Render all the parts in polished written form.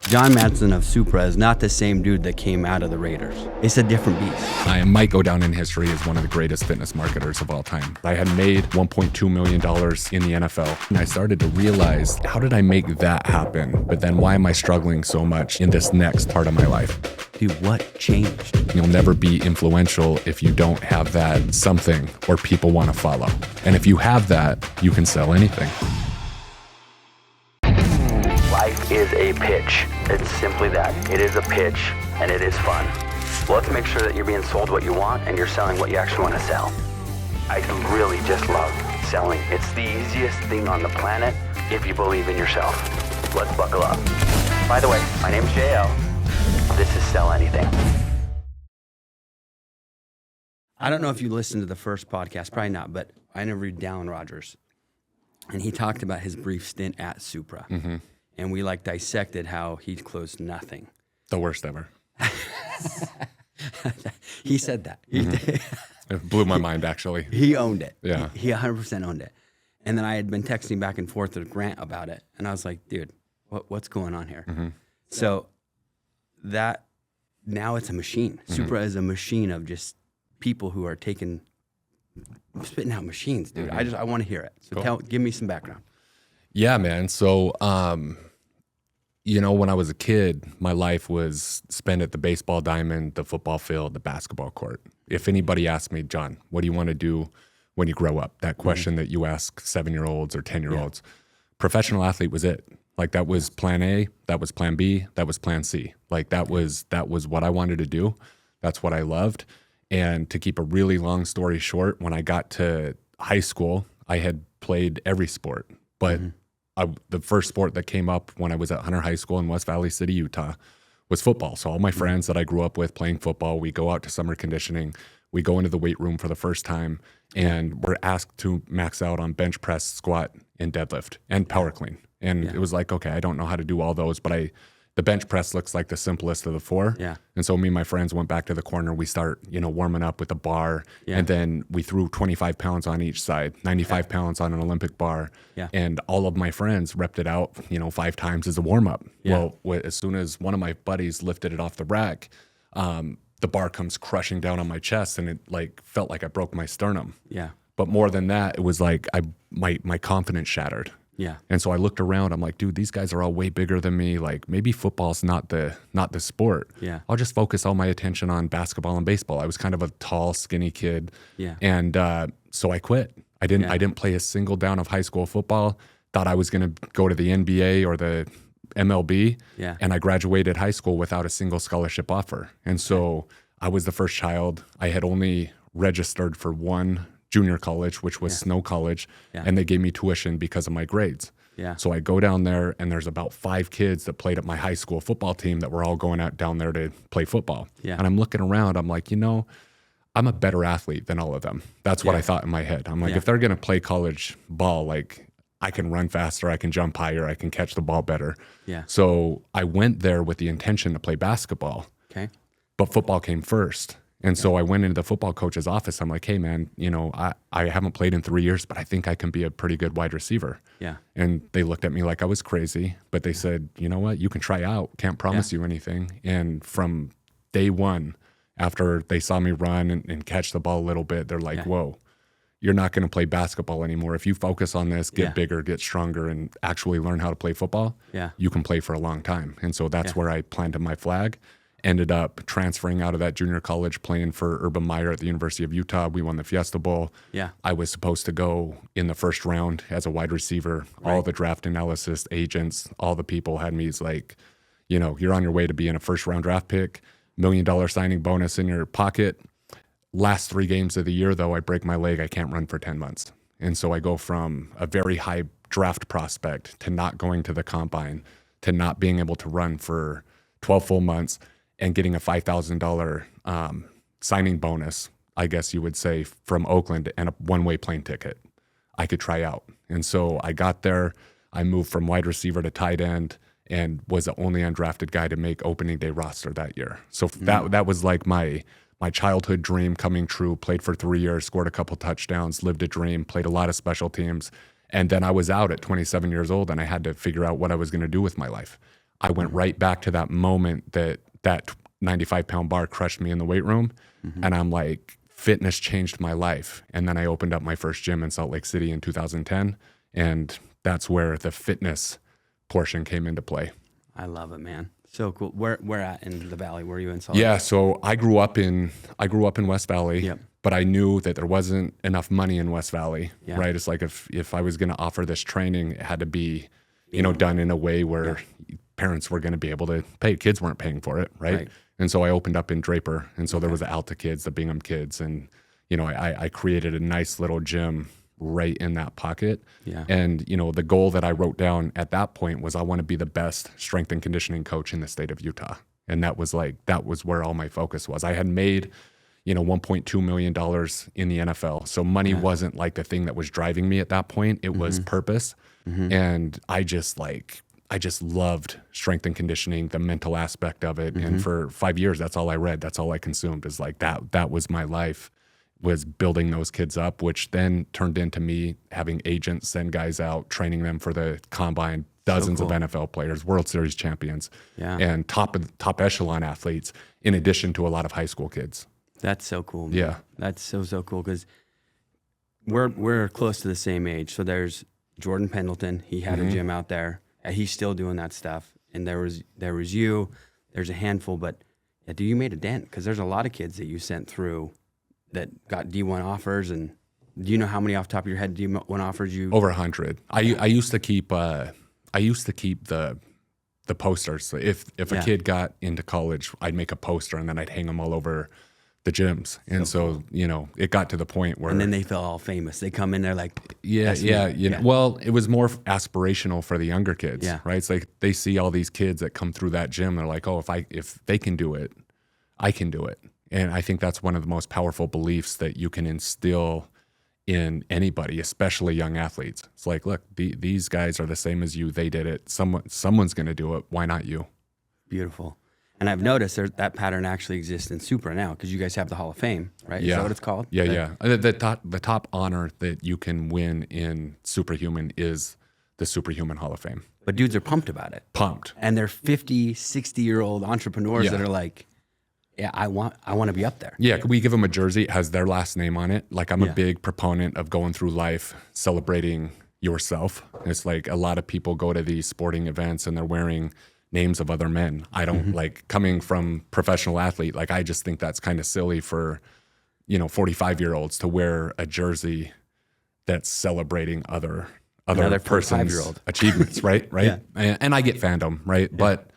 John Madsen of Supra is not the same dude that came out of the Raiders. It's a different beast. I might go down in history as one of the greatest fitness marketers of all time. I had made $1.2 million in the NFL, and I started to realize, how did I make that happen? But then why am I struggling so much in this next part of my life? Dude, what changed? You'll never be influential if you don't have that something or people want to follow. And if you have that, you can sell anything. Life is a pitch. It's simply that. It is a pitch, and it is fun. Let's make sure that you're being sold what you want and you're selling what you actually want to sell. I really just love selling. It's the easiest thing on the planet if you believe in yourself. Let's buckle up. By the way, my name's JL. This is Sell Anything. I don't know if you listened to the first podcast, probably not, but I interviewed Dallin Rogers, and he talked about his brief stint at Supra. Mm-hmm. And we dissected how he closed nothing. The worst ever. He said that. Mm-hmm. It blew my mind, actually. He owned it. Yeah. He 100% owned it. And then I had been texting back and forth with Grant about it. And I was like, dude, what's going on here? Mm-hmm. So that, now it's a machine. Mm-hmm. Supra is a machine of just people who are spitting out machines, dude. Mm-hmm. I want to hear it. So cool. Give me some background. Yeah, man. So, when I was a kid, my life was spent at the baseball diamond, the football field, the basketball court. If anybody asked me, John, what do you want to do when you grow up? That question that you ask 7-year-olds or 10-year-olds. Yeah. Professional athlete was it. That was plan A, that was plan B, that was plan C. That was what I wanted to do. That's what I loved. And to keep a really long story short, when I got to high school, I had played every sport. But the first sport that came up when I was at Hunter High School in West Valley City, Utah, was football. So all my friends that I grew up with playing football, we go out to summer conditioning, we go into the weight room for the first time, and we're asked to max out on bench press, squat, and deadlift, and power clean. And it was like, okay, I don't know how to do all those, but the bench press looks like the simplest of the four. Yeah. And so me and my friends went back to the corner. We start, warming up with a bar. Yeah. And then we threw 25 pounds on each side, 95 pounds on an Olympic bar. Yeah. And all of my friends repped it out, 5 times as a warm up. Yeah. Well, as soon as one of my buddies lifted it off the rack, the bar comes crushing down on my chest, and it felt like I broke my sternum. Yeah. But more than that, it was like my confidence shattered. Yeah. And so I looked around, I'm like, dude, these guys are all way bigger than me. Maybe football's not the sport. Yeah. I'll just focus all my attention on basketball and baseball. I was kind of a tall, skinny kid. Yeah. And so I quit. I didn't play a single down of high school football. Thought I was going to go to the NBA or the MLB. Yeah. And I graduated high school without a single scholarship offer. And so I was the first child. I had only registered for one junior college, which was Snow College, and they gave me tuition because of my grades. Yeah. So I go down there, and there's about 5 kids that played at my high school football team that were all going out down there to play football. Yeah. And I'm looking around, I'm like, I'm a better athlete than all of them. That's what I thought in my head. I'm like, if they're going to play college ball, I can run faster, I can jump higher, I can catch the ball better. Yeah. So I went there with the intention to play basketball. Okay. But football came first. And so I went into the football coach's office. I'm like, hey, man, I haven't played in 3 years, but I think I can be a pretty good wide receiver. Yeah. And they looked at me like I was crazy, but they said, you know what, you can try out. Can't promise you anything. And from day one, after they saw me run and catch the ball a little bit, they're like, whoa, you're not going to play basketball anymore. If you focus on this, get bigger, get stronger, and actually learn how to play football, you can play for a long time. And so that's where I planted my flag. Ended up transferring out of that junior college, playing for Urban Meyer at the University of Utah. We won the Fiesta Bowl. Yeah. I was supposed to go in the first round as a wide receiver. Right. All the draft analysis agents, all the people had me as like, you're on your way to being a first round draft pick, $1 million signing bonus in your pocket. Last 3 games of the year, though, I break my leg. I can't run for 10 months. And so I go from a very high draft prospect to not going to the combine to not being able to run for 12 full months, and getting a $5,000 signing bonus, I guess you would say, from Oakland, and a one-way plane ticket. I could try out. And so I got there. I moved from wide receiver to tight end and was the only undrafted guy to make opening day roster that year. So that was like my childhood dream coming true. Played for 3 years, scored a couple touchdowns, lived a dream, played a lot of special teams. And then I was out at 27 years old, and I had to figure out what I was going to do with my life. I went right back to that moment that 95-pound bar crushed me in the weight room. And I'm like, fitness changed my life. And then I opened up my first gym in Salt Lake City in 2010. And that's where the fitness portion came into play. I love it, man. So cool. Where at in the Valley? Where are you in Salt Lake? Yeah, so I grew up in West Valley. Yep. But I knew that there wasn't enough money in West Valley, Yeah. right? It's like if I was going to offer this training, it had to be, done in a way where parents were going to be able to pay. Kids weren't paying for it, right? And so I opened up in Draper, and so there was the Alta kids, the Bingham kids, and I created a nice little gym right in that pocket. Yeah. And the goal that I wrote down at that point was I want to be the best strength and conditioning coach in the state of Utah, and that was where all my focus was. I had made $1.2 million in the NFL. So money wasn't like the thing that was driving me at that point. It was purpose. And I just loved strength and conditioning, the mental aspect of it. And for 5 years, that's all I read. That's all I consumed, is like that was my life, was building those kids up, which then turned into me having agents send guys out, training them for the combine, dozens of NFL players, World Series champions, and top echelon athletes, in addition to a lot of high school kids. That's so cool, man. Yeah. That's so cool, because we're close to the same age. So there's Jordan Pendleton. He had a gym out there. He's still doing that stuff. And there was you. There's a handful, but dude, you made a dent, because there's a lot of kids that you sent through that got D1 offers. And do you know how many off the top of your head D1 offers you? Over 100. I used to keep the posters. If a kid got into college, I'd make a poster and then I'd hang them all over the gyms. And so it got to the point where, and then they feel all famous. They come in there like, well, it was more aspirational for the younger kids, Yeah. right? It's like they see all these kids that come through that gym. They're like, oh, if they can do it, I can do it. And I think that's one of the most powerful beliefs that you can instill in anybody, especially young athletes. It's like, look, these guys are the same as you. They did it. Someone's going to do it. Why not you? Beautiful. And I've noticed that pattern actually exists in Supra now, because you guys have the Hall of Fame, right? Yeah. Is that what it's called? Yeah. The top honor that you can win in Superhuman is the Superhuman Hall of Fame. But dudes are pumped about it. Pumped. And they're 50, 60-year-old entrepreneurs Yeah. that are like, yeah, I want to be up there. Yeah, could we give them a jersey? It has their last name on it. Like, I'm a big proponent of going through life celebrating yourself. It's like a lot of people go to these sporting events and they're wearing names of other men. I don't like, coming from professional athlete, like, I just think that's kind of silly for 45-year-olds to wear a jersey that's celebrating other person's 45-year-old. achievements, right? Yeah. And I get fandom, right? But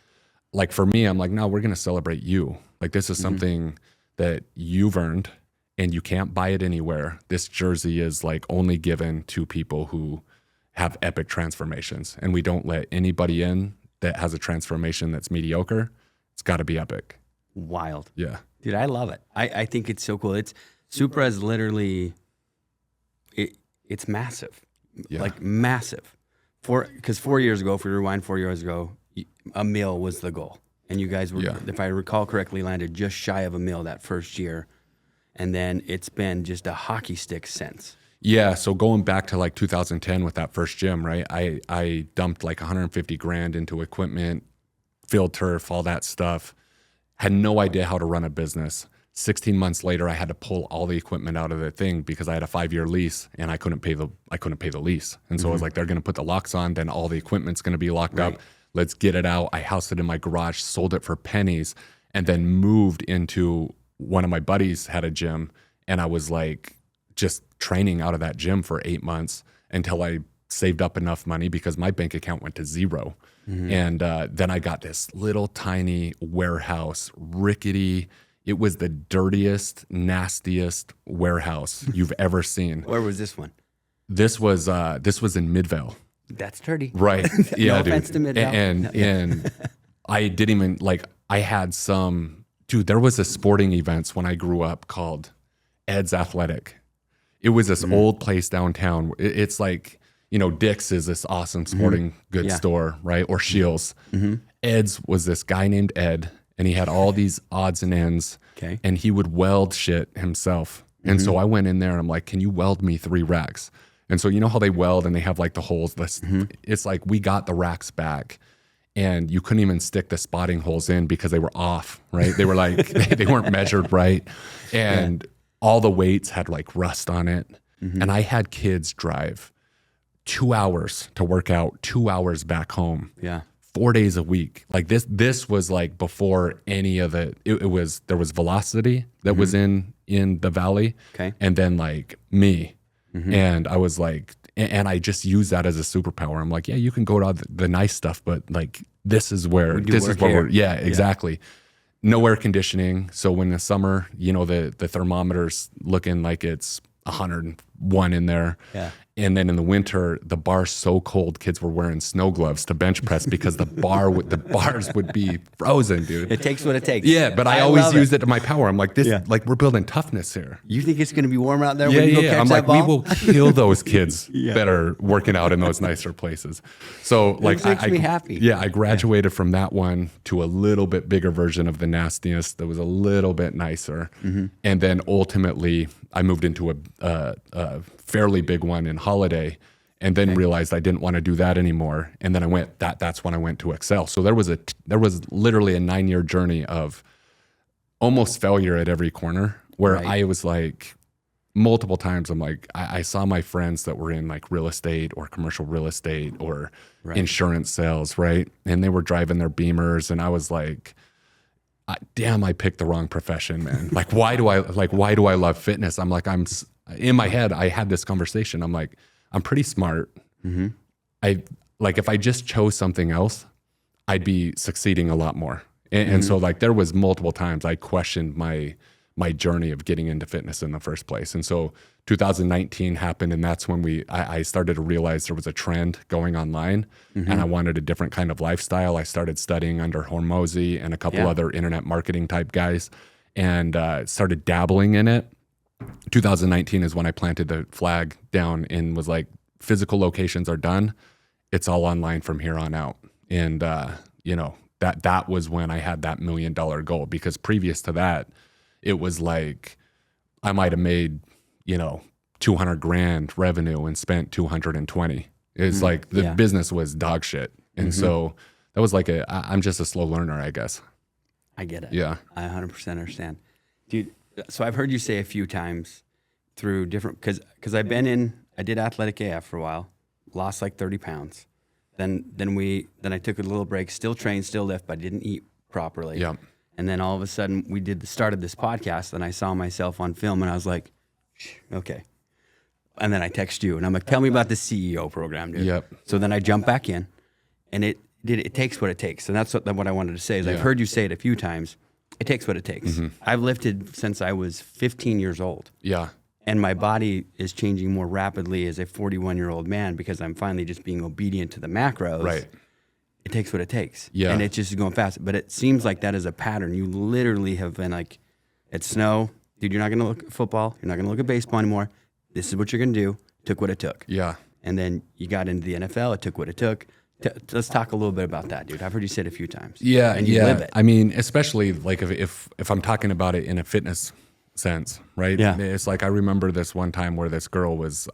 like, for me, I'm like, no, we're going to celebrate you. Like, this is something that you've earned and you can't buy it anywhere. This jersey is like only given to people who have epic transformations, and we don't let anybody in that has a transformation that's mediocre. It's got to be epic. Wild. Yeah. Dude, I love it. I think it's so cool. Supra is literally, it's massive. Yeah. Like, massive. Because 4 years ago, if we rewind 4 years ago, a mil was the goal. And you guys were, if I recall correctly, landed just shy of a mil that first year. And then it's been just a hockey stick since. Yeah. So going back to like 2010 with that first gym, right? I dumped like 150 grand into equipment, field turf, all that stuff. Had no idea how to run a business. 16 months later, I had to pull all the equipment out of the thing because I had a 5-year lease and I couldn't pay the lease. And so I was like, they're going to put the locks on, then all the equipment's going to be locked up. Let's get it out. I housed it in my garage, sold it for pennies, and then moved into, one of my buddies had a gym, and I was like just training out of that gym for 8 months until I saved up enough money, because my bank account went to zero. And then I got this little tiny warehouse, rickety. It was the dirtiest, nastiest warehouse you've ever seen. Where was this one? This was in Midvale. That's dirty. Right. Yeah, No offense to Midvale. And I didn't even, like, I had some, dude, there was a sporting events when I grew up called Ed's Athletic. It was this old place downtown. It's like, Dick's is this awesome sporting goods store, right? Or Shields. Ed's was this guy named Ed, and he had all these odds and ends, and he would weld shit himself. And so I went in there and I'm like, can you weld me 3 racks? And so, you know how they weld and they have like the holes? It's like, we got the racks back and you couldn't even stick the spotting holes in because they were off, right? They were like, they weren't measured right. And all the weights had like rust on it. And I had kids drive 2 hours to work out, 2 hours back home. Yeah. 4 days a week. Like this was like before any of it was, there was velocity that was in the valley. Okay. And then like me. And I was like, and I just use that as a superpower. I'm like, yeah, you can go to the nice stuff, but like, this is where yeah, exactly. No air conditioning. So when the summer, you know, the thermometer's looking like it's 101 in there. Yeah. And then in the winter, the bar's so cold, kids were wearing snow gloves to bench press because the bars would be frozen, dude. It takes what it takes. Yeah, but I always use it to my power. I'm like, like we're building toughness here. You think it's going to be warm out there when you go catch I'm that like, ball? we will kill those kids that are working out in those nicer places. So like, It makes me happy. Yeah, I graduated from that one to a little bit bigger version of the nastiness that was a little bit nicer. And then ultimately, I moved into a fairly big one in Holiday, and then realized I didn't want to do that anymore. And then that's when I went to Excel. So there was literally a 9-year journey of almost failure at every corner where I was like, multiple times, I'm like, I saw my friends that were in like real estate or commercial real estate or insurance sales, right? And they were driving their Beamers, and I was like, damn, I picked the wrong profession, man. Like, why do I love fitness? I'm like, in my head, I had this conversation. I'm like, I'm pretty smart. If I just chose something else, I'd be succeeding a lot more. And so like, there was multiple times I questioned my journey of getting into fitness in the first place. And so 2019 happened, and that's when I started to realize there was a trend going online, and I wanted a different kind of lifestyle. I started studying under Hormozy and a couple other internet marketing type guys, and started dabbling in it. 2019 is when I planted the flag down and was like, physical locations are done. It's all online from here on out. And that was when I had that $1 million goal, because previous to that, it was like I might have made, 200 grand revenue and spent 220. It's like the business was dog shit. And so that was like I'm just a slow learner, I guess. I get it. Yeah. I 100% understand. Dude, so I've heard you say a few times through different, because I did athletic AF for a while, lost like 30 pounds. Then I took a little break, still trained, still lift, but I didn't eat properly. Yeah. And then all of a sudden we started this podcast, and I saw myself on film, and I was like, okay. And then I text you, and I'm like, tell me about the CEO program, dude. Yep. So then I jump back in, and it takes what it takes. And that's what I wanted to say is I've heard you say it a few times. It takes what it takes. I've lifted since I was 15 years old. Yeah. And my body is changing more rapidly as a 41-year-old man because I'm finally just being obedient to the macros. Right. It takes what it takes. Yeah. And it's just going fast. But it seems like that is a pattern. You literally have been like, it's snow. Dude, you're not going to look at football. You're not going to look at baseball anymore. This is what you're going to do. Took what it took. Yeah. And then you got into the NFL. It took what it took. Let's talk a little bit about that, dude. I've heard you say it a few times. Yeah. And you live it. I mean, especially like if I'm talking about it in a fitness sense, right? Yeah. It's like I remember this one time where this girl was,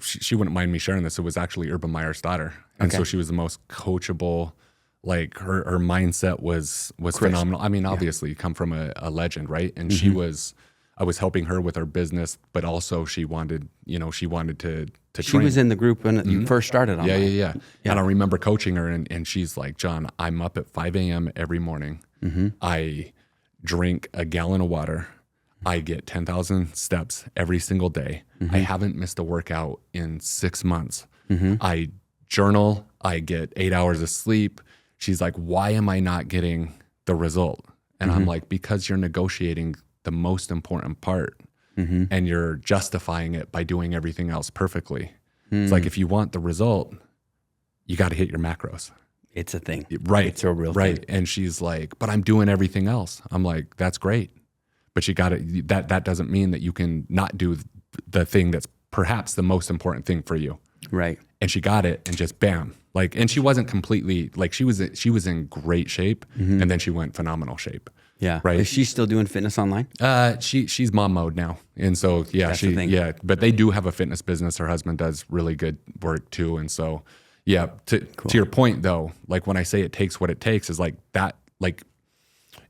she wouldn't mind me sharing this. It was actually Urban Meyer's daughter. And so she was the most coachable, like her mindset was phenomenal. I mean, obviously you come from a legend, right? And I was helping her with her business, but also she wanted to She train. was in the group when you first started on Yeah. And I remember coaching her, and she's like, John, I'm up at 5 a.m. every morning. I drink a gallon of water. I get 10,000 steps every single day. I haven't missed a workout in 6 months. I journal. I get 8 hours of sleep. She's like, why am I not getting the result? And I'm like, because you're negotiating the most important part and you're justifying it by doing everything else perfectly. It's like, if you want the result, you got to hit your macros. It's a thing. Right. It's a real right. thing. And she's like, but I'm doing everything else. I'm like, that's great. But you got to, that doesn't mean that you can not do the thing that's perhaps the most important thing for you. Right. And she got it, and just bam. Like, and she wasn't completely, like, she was in great shape, and then she went phenomenal shape. Yeah. Right. Is she still doing fitness online? She's mom mode now. And so, yeah, That's the thing. but they do have a fitness business. Her husband does really good work too. And so, Yeah. To your point though, like when I say it takes what it takes is like that, like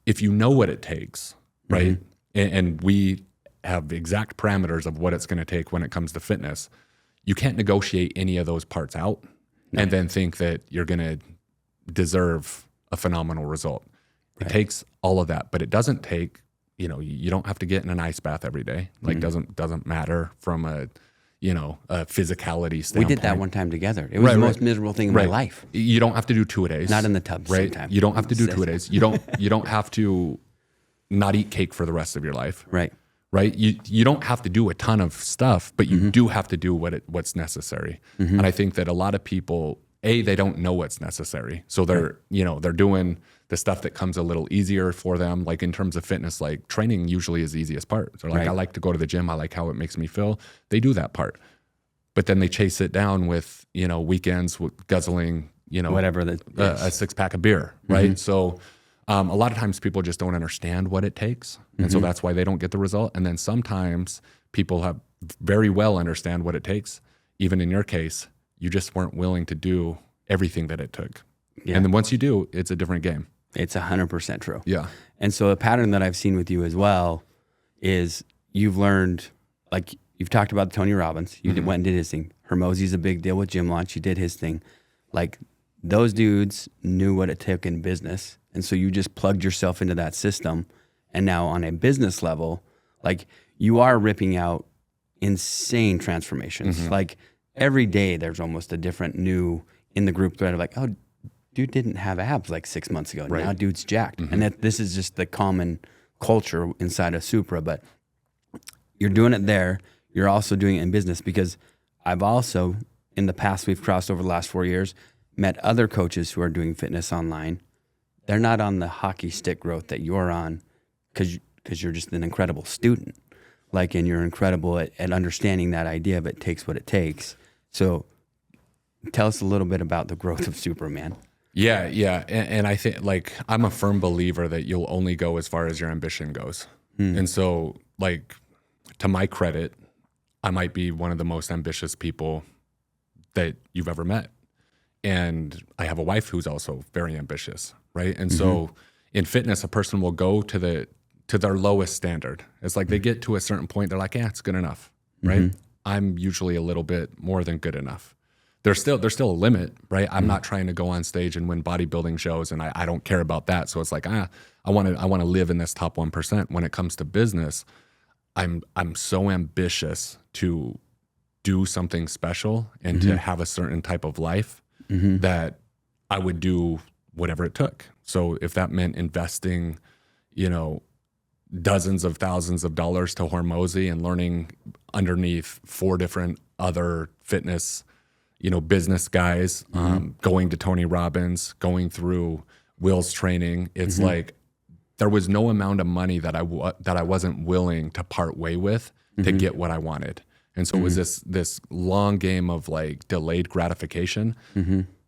if you know what it takes, right? And we have exact parameters of what it's going to take when it comes to fitness, you can't negotiate any of those parts out and then think that you're going to deserve a phenomenal result. It takes all of that, but it doesn't take, you know, you don't have to get in an ice bath every day. Like doesn't matter from a, you know, a physicality standpoint. We did that one time together. It was the most miserable thing in my life. You don't have to do 2-a-days. Not in the tub. Right. You don't have to do 2-a-days. You don't have to not eat cake for the rest of your life. Right. Right. You don't have to do a ton of stuff, but you do have to do what's necessary. And I think that a lot of people, they don't know what's necessary. So they're, you know, they're doing the stuff that comes a little easier for them. Like in terms of fitness, like training usually is the easiest part. They're like, I like to go to the gym. I like how it makes me feel. They do that part. But then they chase it down with, you know, weekends with guzzling, you know, whatever a 6-pack of beer. Right. So a lot of times people just don't understand what it takes. And so that's why they don't get the result. And then sometimes people have very well understand what it takes. Even in your case, you just weren't willing to do everything that it took. Yeah. And then once you do, it's a different game. It's 100% true. Yeah. And so a pattern that I've seen with you as well is you've learned, like you've talked about Tony Robbins. You went and did his thing. Hermosi's a big deal with Gym Launch. You did his thing. Like those dudes knew what it took in business. And so you just plugged yourself into that system. And now on a business level, like you are ripping out insane transformations. Like every day there's almost a different new in the group thread of like, oh, dude didn't have abs like 6 months ago. Now dude's jacked. And that this is just the common culture inside of Supra. But you're doing it there. You're also doing it in business, because I've also, in the past, we've crossed over the last 4 years, met other coaches who are doing fitness online. They're not on the hockey stick growth that you're on because you're just an incredible student. Like, and you're incredible at understanding that idea of it takes what it takes. So tell us a little bit about the growth of Superman. Yeah. And I think, like, I'm a firm believer that you'll only go as far as your ambition goes. And so, like, to my credit, I might be one of the most ambitious people that you've ever met. And I have a wife who's also very ambitious, right? And so in fitness, a person will go to their lowest standard. It's like they get to a certain point, they're like, yeah, it's good enough, right? I'm usually a little bit more than good enough. There's still a limit, right? I'm not trying to go on stage and win bodybuilding shows, and I don't care about that. So it's like, I want to live in this top 1%. When it comes to business, I'm so ambitious to do something special and to have a certain type of life that I would do whatever it took. So if that meant investing, you know, dozens of thousands of dollars to Hormozi and learning underneath 4 different other fitness, you know, business guys, going to Tony Robbins, going through Will's training, it's like there was no amount of money that I wasn't willing to part way with to get what I wanted. And so it was this long game of like delayed gratification.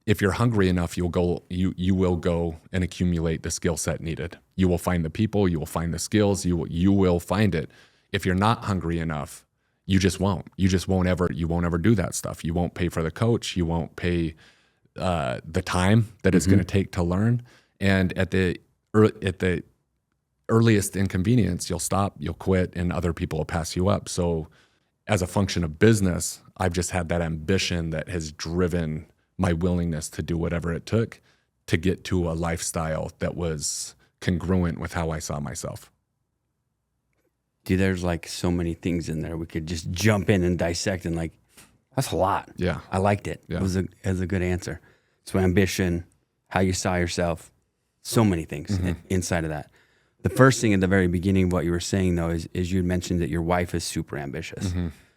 If you're hungry enough, you will go and accumulate the skill set needed. You will find the people, you will find the skills, you will find it. If you're not hungry enough, you just won't. You won't ever do that stuff. You won't pay for the coach. You won't pay the time that it's going to take to learn. And at the earliest inconvenience, you'll stop, you'll quit, and other people will pass you up. So as a function of business, I've just had that ambition that has driven my willingness to do whatever it took to get to a lifestyle that was congruent with how I saw myself. Dude, there's like so many things in there we could just jump in and dissect, and like, that's a lot. Yeah. I liked it. Yeah. It was a good answer. So ambition, how you saw yourself, so many things inside of that. The first thing at the very beginning of what you were saying, though, is you mentioned that your wife is super ambitious.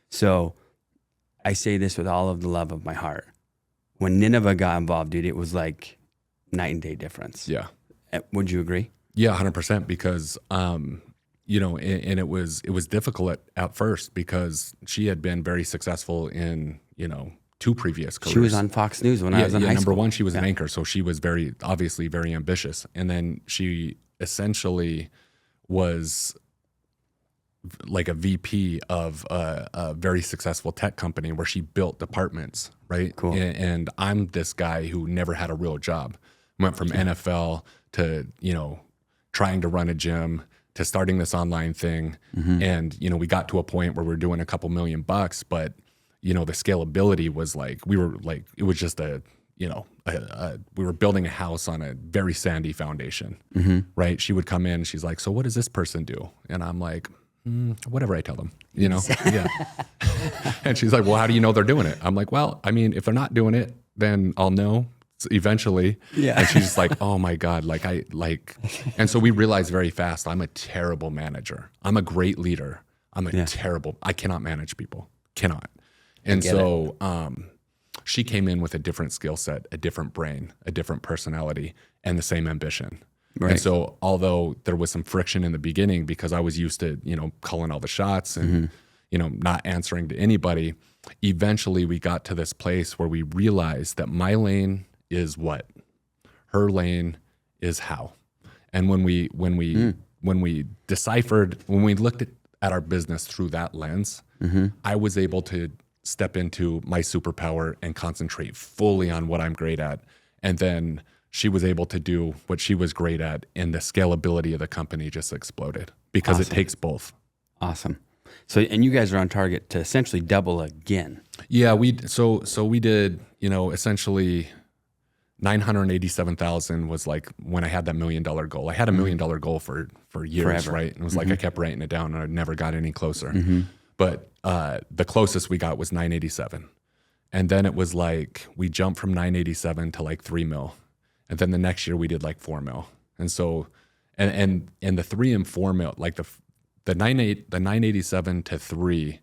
So I say this with all of the love of my heart. When Nineveh got involved, dude, it was like night and day difference. Yeah. Would you agree? Yeah, 100%. Because, you know, and it was difficult at first because she had been very successful in, you know, 2 previous careers. She was on Fox News when I was in high school. Number one, she was an anchor, so she was obviously very ambitious. And then she essentially was like a VP of a very successful tech company where she built departments, right? Cool. And I'm this guy who never had a real job. Went from NFL to, trying to run a gym to starting this online thing. And, we got to a point where we were doing a couple $1 million, but, the scalability was like, it was just we were building a house on a very sandy foundation, right? She would come in, she's like, so what does this person do? And I'm like, whatever I tell them, yeah. And she's like, well, how do you know they're doing it? I'm like, well, I mean, if they're not doing it, then I'll know eventually. Yeah. And she's just like, oh my God, and so we realized very fast, I'm a terrible manager. I'm a great leader. I cannot manage people, cannot. And so she came in with a different skill set, a different brain, a different personality, and the same ambition. Right. And so although there was some friction in the beginning because I was used to, calling all the shots and, not answering to anybody, eventually we got to this place where we realized that my lane is what, her lane is how. And when we deciphered, when we looked at our business through that lens, I was able to step into my superpower and concentrate fully on what I'm great at. And then she was able to do what she was great at, and the scalability of the company just exploded because it takes both. Awesome. So, and you guys are on target to essentially double again. Yeah, we did, essentially 987,000 was like when I had that $1 million goal. I had a $1 million goal for years, forever. Right? And it was like I kept writing it down and I never got any closer. But the closest we got was 987. And then it was like we jumped from 987 to like 3 mil. And then the next year we did like 4 mil. And so, and the 3 and 4 mil, like the 987 to 3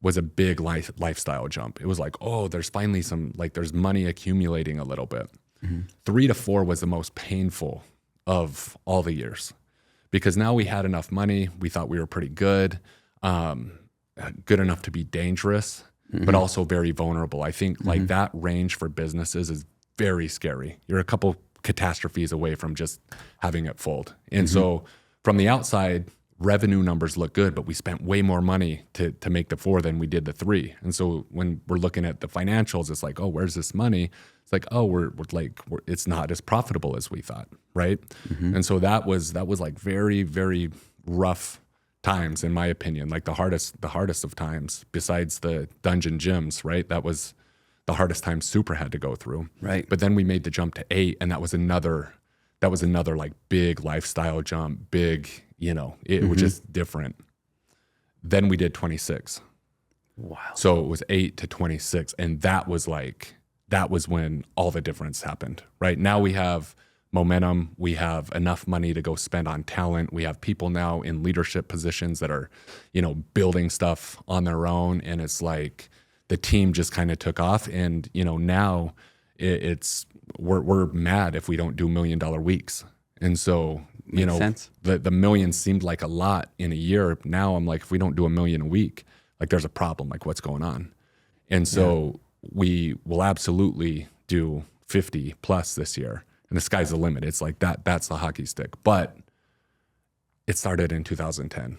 was a big lifestyle jump. It was like, oh, there's finally there's money accumulating a little bit. 3 to 4 was the most painful of all the years because now we had enough money. We thought we were pretty good. Good enough to be dangerous, but also very vulnerable. I think like that range for businesses is very scary. You're a couple catastrophes away from just having it fold. And so from the outside, revenue numbers look good, but we spent way more money to make the 4 than we did the 3. And so when we're looking at the financials, it's like, oh, where's this money? It's like, oh, it's not as profitable as we thought, right? And so that was like very, very rough times, in my opinion, like the hardest of times besides the dungeon gyms, right? That was the hardest time Super had to go through. Right. But then we made the jump to 8, and that was another like big lifestyle jump, big, it was just different. Then we did 26. Wow. So it was 8 to 26. And that was when all the difference happened, right? Now we have momentum. We have enough money to go spend on talent. We have people now in leadership positions that are, building stuff on their own. And it's like the team just kind of took off. And, now we're mad if we don't do $1 million weeks. And so, Makes sense. The million seemed like a lot in a year. Now I'm like, if we don't do $1 million a week, like there's a problem, like what's going on? And so we will absolutely do 50 plus this year. And the sky's the limit. It's like that's the hockey stick. But it started in 2010.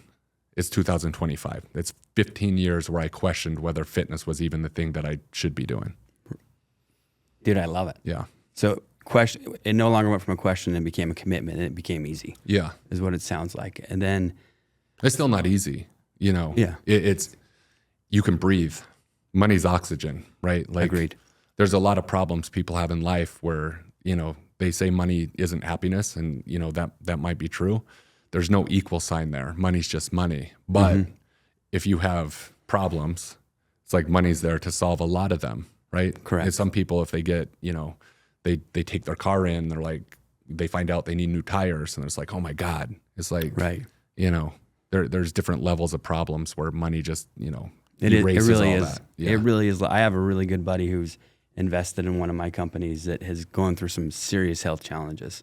It's 2025. It's 15 years where I questioned whether fitness was even the thing that I should be doing. Dude, I love it. Yeah. So it no longer went from a question and became a commitment, and it became easy. Yeah. Is what it sounds like. And then it's still not easy, Yeah. It's you can breathe. Money's oxygen, right? Like Agreed. There's a lot of problems people have in life where, they say money isn't happiness, and that might be true. There's no equal sign there. Money's just money. But if you have problems, it's like money's there to solve a lot of them, right? Correct. And some people, if they get, they take their car in, they're like, they find out they need new tires, and it's like, oh my God. It's like, right. There's different levels of problems where money just, It really is. That. Yeah. It really is. I have a really good buddy who's invested in one of my companies that has gone through some serious health challenges.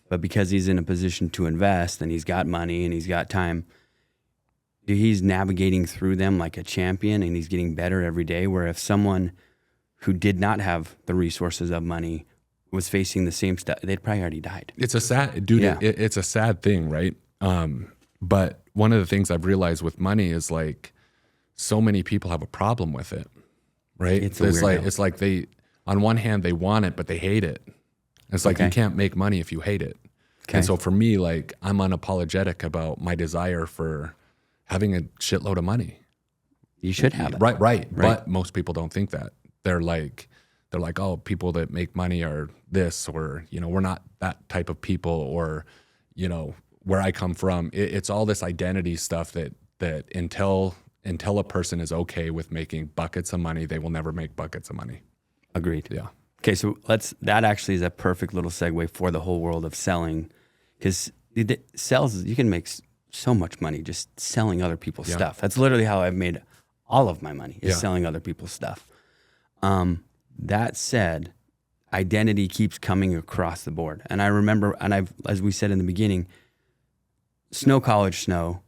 But because he's in a position to invest and he's got money and he's got time, he's navigating through them like a champion, and he's getting better every day. Where if someone who did not have the resources of money was facing the same stuff, they'd probably already died. It's a sad, dude. Yeah. It's a sad thing, right? But one of the things I've realized with money is like so many people have a problem with it, right? It's weird. It's like they, on one hand, they want it, but they hate it. It's like you can't make money if you hate it. Okay. And so for me, like I'm unapologetic about my desire for having a shitload of money. You should have it. Right. But most people don't think that. They're like, oh, people that make money are this, or, you know, we're not that type of people, or, you know, where I come from. It's all this identity stuff that until a person is okay with making buckets of money, they will never make buckets of money. Agreed. Yeah. Okay, so that actually is a perfect little segue for the whole world of selling, because sales, you can make so much money just selling other people's stuff. That's literally how I've made all of my money, is selling other people's stuff. That said, identity keeps coming across the board. And I remember, as we said in the beginning, Snow College Snow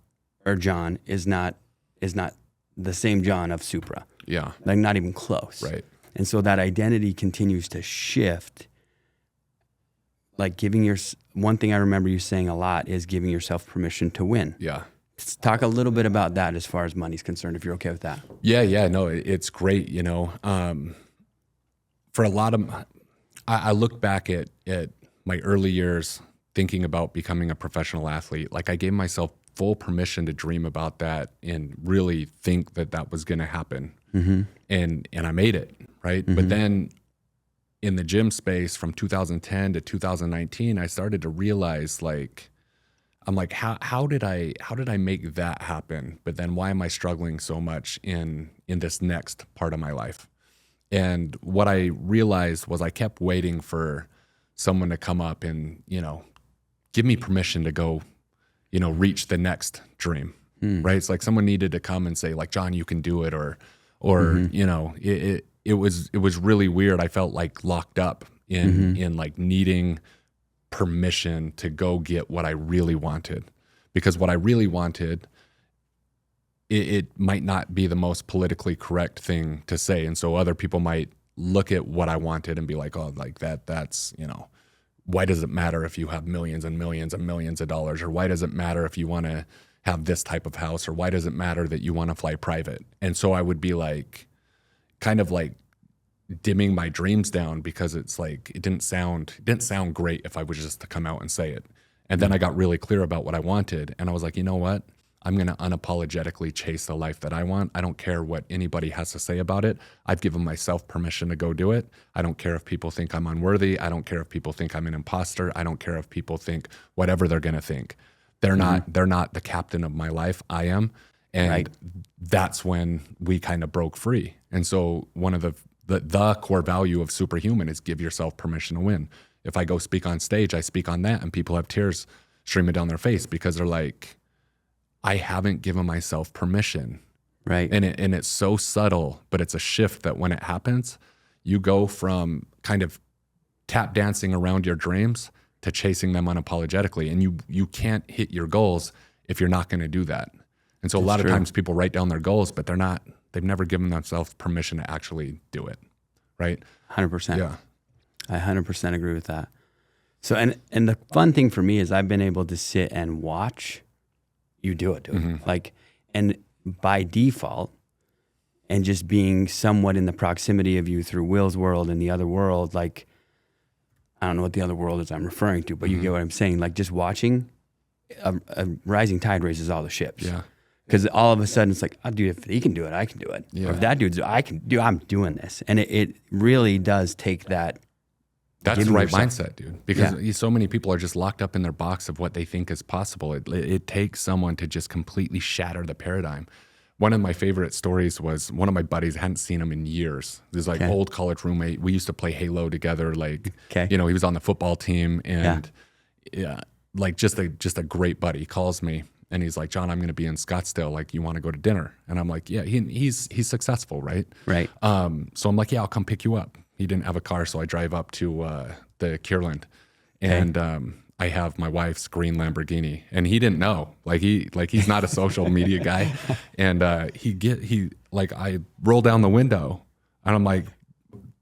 or John is not the same John of Supra. Yeah. Like not even close. Right. And so that identity continues to shift. Like one thing I remember you saying a lot is giving yourself permission to win. Yeah. Let's talk a little bit about that as far as money's concerned, if you're okay with that. Yeah. No, it's great. You know, for a lot of, I look back at my early years thinking about becoming a professional athlete. Like I gave myself full permission to dream about that and really think that was going to happen. Mm-hmm. And I made it, right? Mm-hmm. But then in the gym space from 2010 to 2019, I started to realize, like, I'm like, how did I make that happen? But then why am I struggling so much in this next part of my life? And what I realized was I kept waiting for someone to come up and, you know, give me permission to go, you know, reach the next dream, right? It's like someone needed to come and say, like, John, you can do it, or you know, it was really weird. I felt like locked up in like needing permission to go get what I really wanted, because what I really wanted, it might not be the most politically correct thing to say, and so other people might look at what I wanted and be like, oh, like that's, you know, why does it matter if you have millions and millions and millions of dollars, or why does it matter if you want to have this type of house, or why does it matter that you want to fly private? And so I would be like, kind of like dimming my dreams down, because it's like it didn't sound great if I was just to come out and say it. And then I got really clear about what I wanted, and I was like, you know what? I'm going to unapologetically chase the life that I want. I don't care what anybody has to say about it. I've given myself permission to go do it. I don't care if people think I'm unworthy. I don't care if people think I'm an imposter. I don't care if people think whatever they're going to think. They're not the captain of my life. I am. And that's when we kind of broke free. And so one of the core value of Superhuman is give yourself permission to win. If I go speak on stage, I speak on that, and people have tears streaming down their face because they're like, I haven't given myself permission. Right. And it's so subtle, but it's a shift that when it happens, you go from kind of tap dancing around your dreams to chasing them unapologetically. And you can't hit your goals if you're not going to do that. And so a lot of times people write down their goals, but they've never given themselves permission to actually do it. Right? 100%. Yeah. I 100% agree with that. So, and the fun thing for me is I've been able to sit and watch you do it, dude. Mm-hmm. Like, and by default, and just being somewhat in the proximity of you through Will's world and the other world, like, I don't know what the other world is I'm referring to, but you get what I'm saying. Like, just watching a rising tide raises all the ships. Yeah. Because all of a sudden it's like, oh, dude, if he can do it, I can do it. Yeah. Or if that dude's, I'm doing this. And it really does take that. That's the right mindset, dude. Because so many people are just locked up in their box of what they think is possible. It takes someone to just completely shatter the paradigm. One of my favorite stories was one of my buddies, I hadn't seen him in years. This like old college roommate. We used to play Halo together. Like, you know, he was on the football team, and like just a great buddy. He calls me and he's like, John, I'm going to be in Scottsdale. Like, you want to go to dinner? And I'm like, yeah, he's successful, right? Right. So I'm like, yeah, I'll come pick you up. He didn't have a car, so I drive up to the Kierland, and I have my wife's green Lamborghini, and he didn't know. He's not a social media guy, and I roll down the window, and I'm like,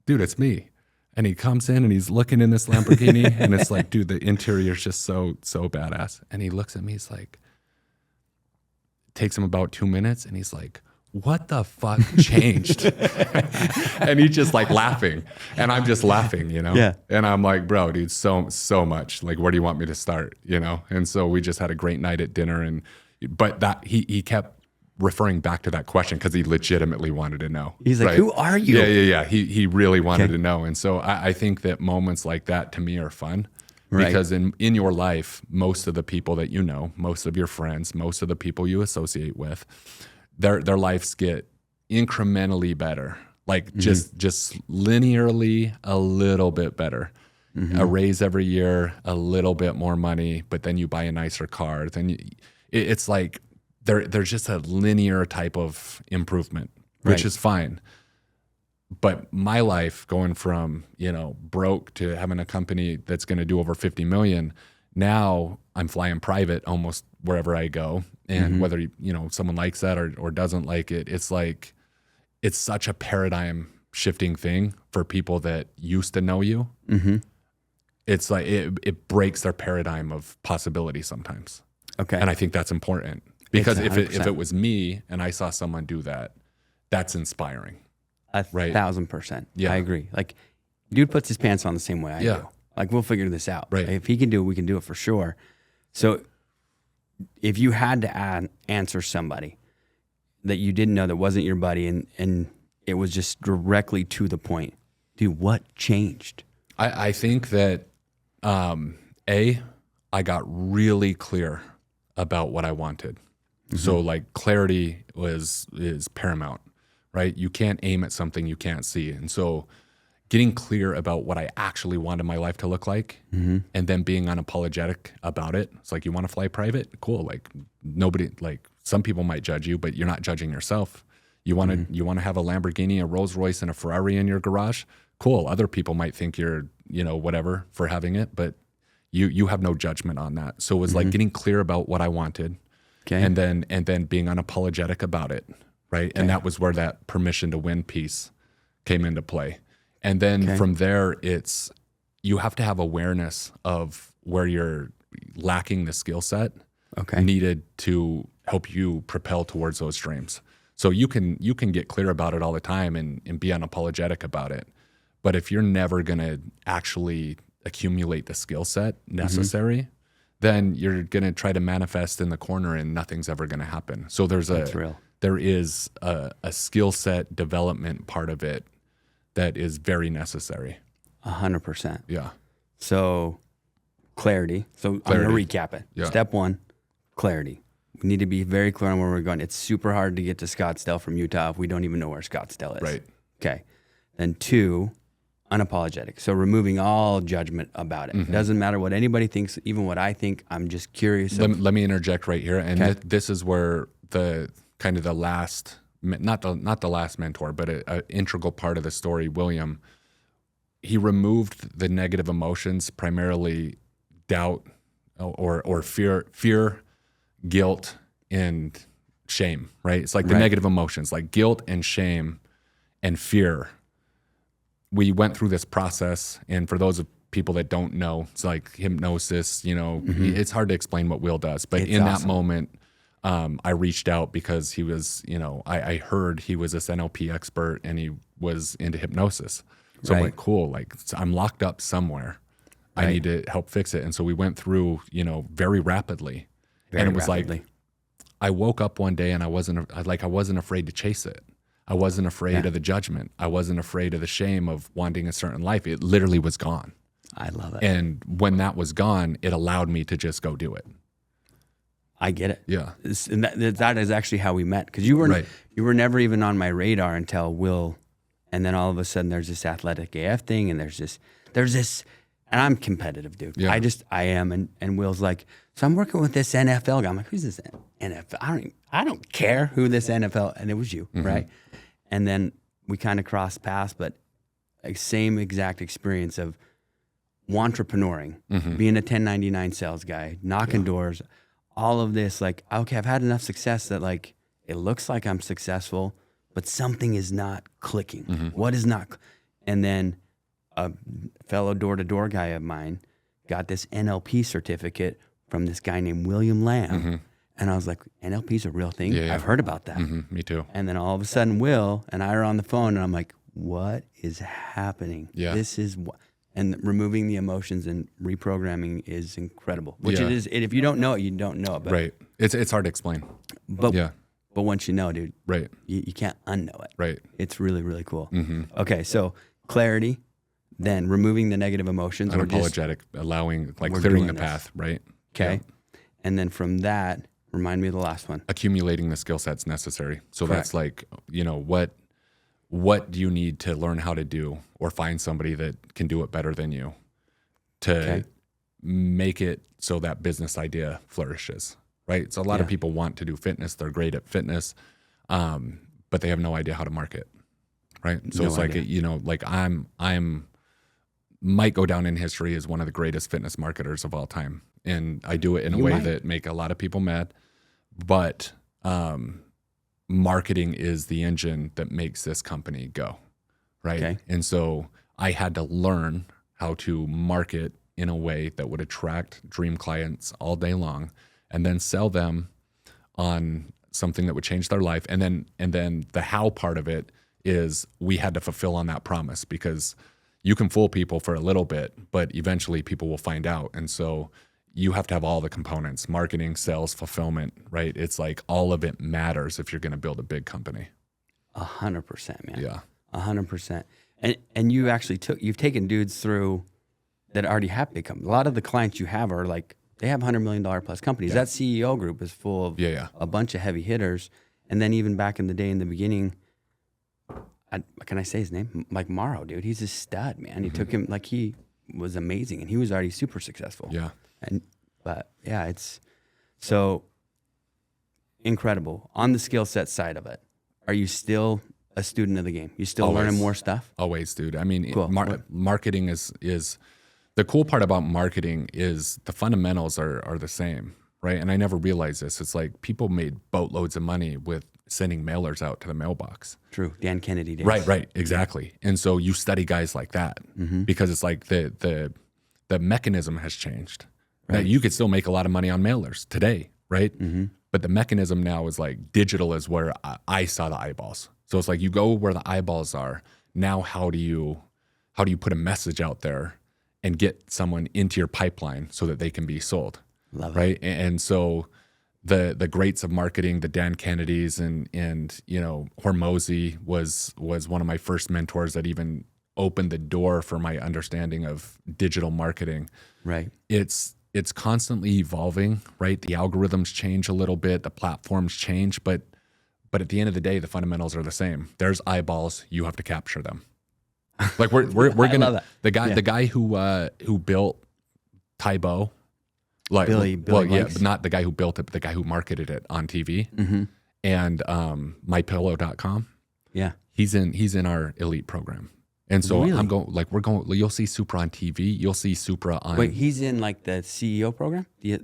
dude, it's me. And he comes in and he's looking in this Lamborghini, and it's like, dude, the interior's just so badass. And he looks at me, he's like, takes him about 2 minutes, and he's like, what the fuck changed? And he's just like laughing, and I'm just laughing, you know? Yeah. And I'm like, bro, dude, so much. Like, where do you want me to start? You know? And so we just had a great night at dinner, but that he kept referring back to that question because he legitimately wanted to know. He's like, right? who are you? Yeah. He really wanted to know. And so I think that moments like that to me are fun. Right. Because in your life, most of the people that you know, most of your friends, most of the people you associate with, their lives get incrementally better, like just linearly a little bit better. A raise every year, a little bit more money, but then you buy a nicer car. Then it's like there's just a linear type of improvement, which Right. is fine. But my life going from, broke to having a company that's going to do over 50 million, now I'm flying private almost wherever I go. And whether, someone likes that or doesn't like it, it's like, it's such a paradigm shifting thing for people that used to know you. It's like, it breaks their paradigm of possibility sometimes. Okay. And I think that's important because It's if 100%. it was me and I saw someone do that, that's inspiring. 1,000%. Yeah. I agree. Like, dude puts his pants on the same way I Yeah. do. Like, we'll figure this out. Right. Like, if he can do it, we can do it for sure. So if you had to answer somebody that you didn't know that wasn't your buddy and it was just directly to the point, dude, what changed? I think that, I got really clear about what I wanted. So like clarity is paramount, right? You can't aim at something you can't see. And so getting clear about what I actually wanted my life to look like and then being unapologetic about it. It's like, you want to fly private? Cool. Like nobody, like some people might judge you, but you're not judging yourself. You want to have a Lamborghini, a Rolls Royce, and a Ferrari in your garage? Cool. Other people might think you're, whatever for having it, but you have no judgment on that. So it was like getting clear about what I wanted. Okay. And then being unapologetic about it, right? And that was where that permission to win piece came into play. And then from there, it's you have to have awareness of where you're lacking the skill set needed to help you propel towards those dreams. So you can get clear about it all the time and be unapologetic about it. But if you're never going to actually accumulate the skill set necessary, then you're going to try to manifest in the corner and nothing's ever going to happen. So there is a skill set development part of it that is very necessary. 100%. Yeah. So clarity. So I'm going to recap it. Yeah. Step 1, clarity. We need to be very clear on where we're going. It's super hard to get to Scottsdale from Utah if we don't even know where Scottsdale is. Right. Okay. Then 2, unapologetic. So removing all judgment about it. It doesn't matter what anybody thinks, even what I think. I'm just curious. Let me interject right here. And this is where the kind of the last, not the last mentor, but an integral part of the story, William, he removed the negative emotions, primarily doubt or fear, guilt, and shame, right? It's like the negative emotions, like guilt and shame and fear. We went through this process, and for those of people that don't know, it's like hypnosis, it's hard to explain what Will does, but It's in awesome. that moment, I reached out because he was, I heard he was this NLP expert and he was into hypnosis. So I'm like, cool, like I'm locked up somewhere. I need to help fix it. And so we went through, very rapidly. And it was like, I woke up one day and I wasn't afraid to chase it. I wasn't afraid of the judgment. I wasn't afraid of the shame of wanting a certain life. It literally was gone. I love it. And when that was gone, it allowed me to just go do it. I get it. Yeah. And that is actually how we met. Because you were never even on my radar until Will. And then all of a sudden there's this athletic AF thing and there's this, and I'm competitive, dude. Yeah. I am. And Will's like, so I'm working with this NFL guy. I'm like, who's this NFL? I don't care who this NFL, and it was you, right? And then we kind of crossed paths, but like same exact experience of entrepreneuring, being a 1099 sales guy, knocking doors, all of this. Like, okay, I've had enough success that like, it looks like I'm successful, but something is not clicking. What is not? And then a fellow door-to-door guy of mine got this NLP certificate from this guy named William Lamb. And I was like, NLP's a real thing. Yeah, yeah. I've heard about that. Me too. And then all of a sudden, Will and I are on the phone, and I'm like, what is happening? Yeah. This is what. And removing the emotions and reprogramming is incredible. Which Yeah. it is. If you don't know it, you don't know it. But, Right. It's hard to explain. But Yeah. But once you know, dude, Right. you can't unknow it. Right. It's really, really cool. Okay, so clarity, then removing the negative emotions. or just- Unapologetic, allowing, like we're clearing doing the this. path, right? Okay. Yeah. And then from that, remind me of the last one. Accumulating the skill sets necessary. So Correct. that's like, what do you need to learn how to do, or find somebody that can do it better than you to Okay. make it so that business idea flourishes, right? So a lot of Yeah. people want to do fitness. They're great at fitness, but they have no idea how to market, right? So No it's like, idea. like I'm might go down in history as one of the greatest fitness marketers of all time. And I do it in a You way might. that make a lot of people mad, but marketing is the engine that makes this company go, right? Okay. And so I had to learn how to market in a way that would attract dream clients all day long, and then sell them on something that would change their life. And then the how part of it is we had to fulfill on that promise, because you can fool people for a little bit, but eventually people will find out. And so you have to have all the components: marketing, sales, fulfillment, right? It's like all of it matters if you're going to build a big company. 100%, man. Yeah. 100%. And you've taken dudes through that already have big companies. A lot of the clients you have are like, they have $100 million plus companies. That CEO group is full of a bunch of heavy hitters. And then even back in the day, in the beginning, can I say his name? Like Morrow, dude. He's a stud, man. He took him, like, he was amazing, and he was already super successful. Yeah. But yeah, it's so incredible. On the skill set side of it, are you still a student of the game? You still Always. learning more stuff? Always, dude. I mean, Cool. marketing is the cool part about marketing is the fundamentals are the same, right? And I never realized this. It's like people made boatloads of money with sending mailers out to the mailbox. True. Dan Kennedy did. Right, exactly. And so you study guys like that because it's like the mechanism has changed. Now, you could still make a lot of money on mailers today, right? But the mechanism now is like digital is where I saw the eyeballs. So it's like you go where the eyeballs are. Now, how do you put a message out there and get someone into your pipeline so that they can be sold? Love right? And so the greats of marketing, the Dan Kennedys and Hormozy was one of my first mentors that even opened the door for my understanding of digital marketing. Right. It's constantly evolving, right? The algorithms change a little bit, the platforms change, but at the end of the day, the fundamentals are the same. There's eyeballs, you have to capture them. Like we're gonna the guy who built Tybo, like Billy but not the guy who built it, but the guy who marketed it on TV, and mypillow.com. Yeah, he's in our elite program. And so Really? I'm going, you'll see Supra on TV. You'll see Supra on. Wait, he's in like the CEO program? Yeah.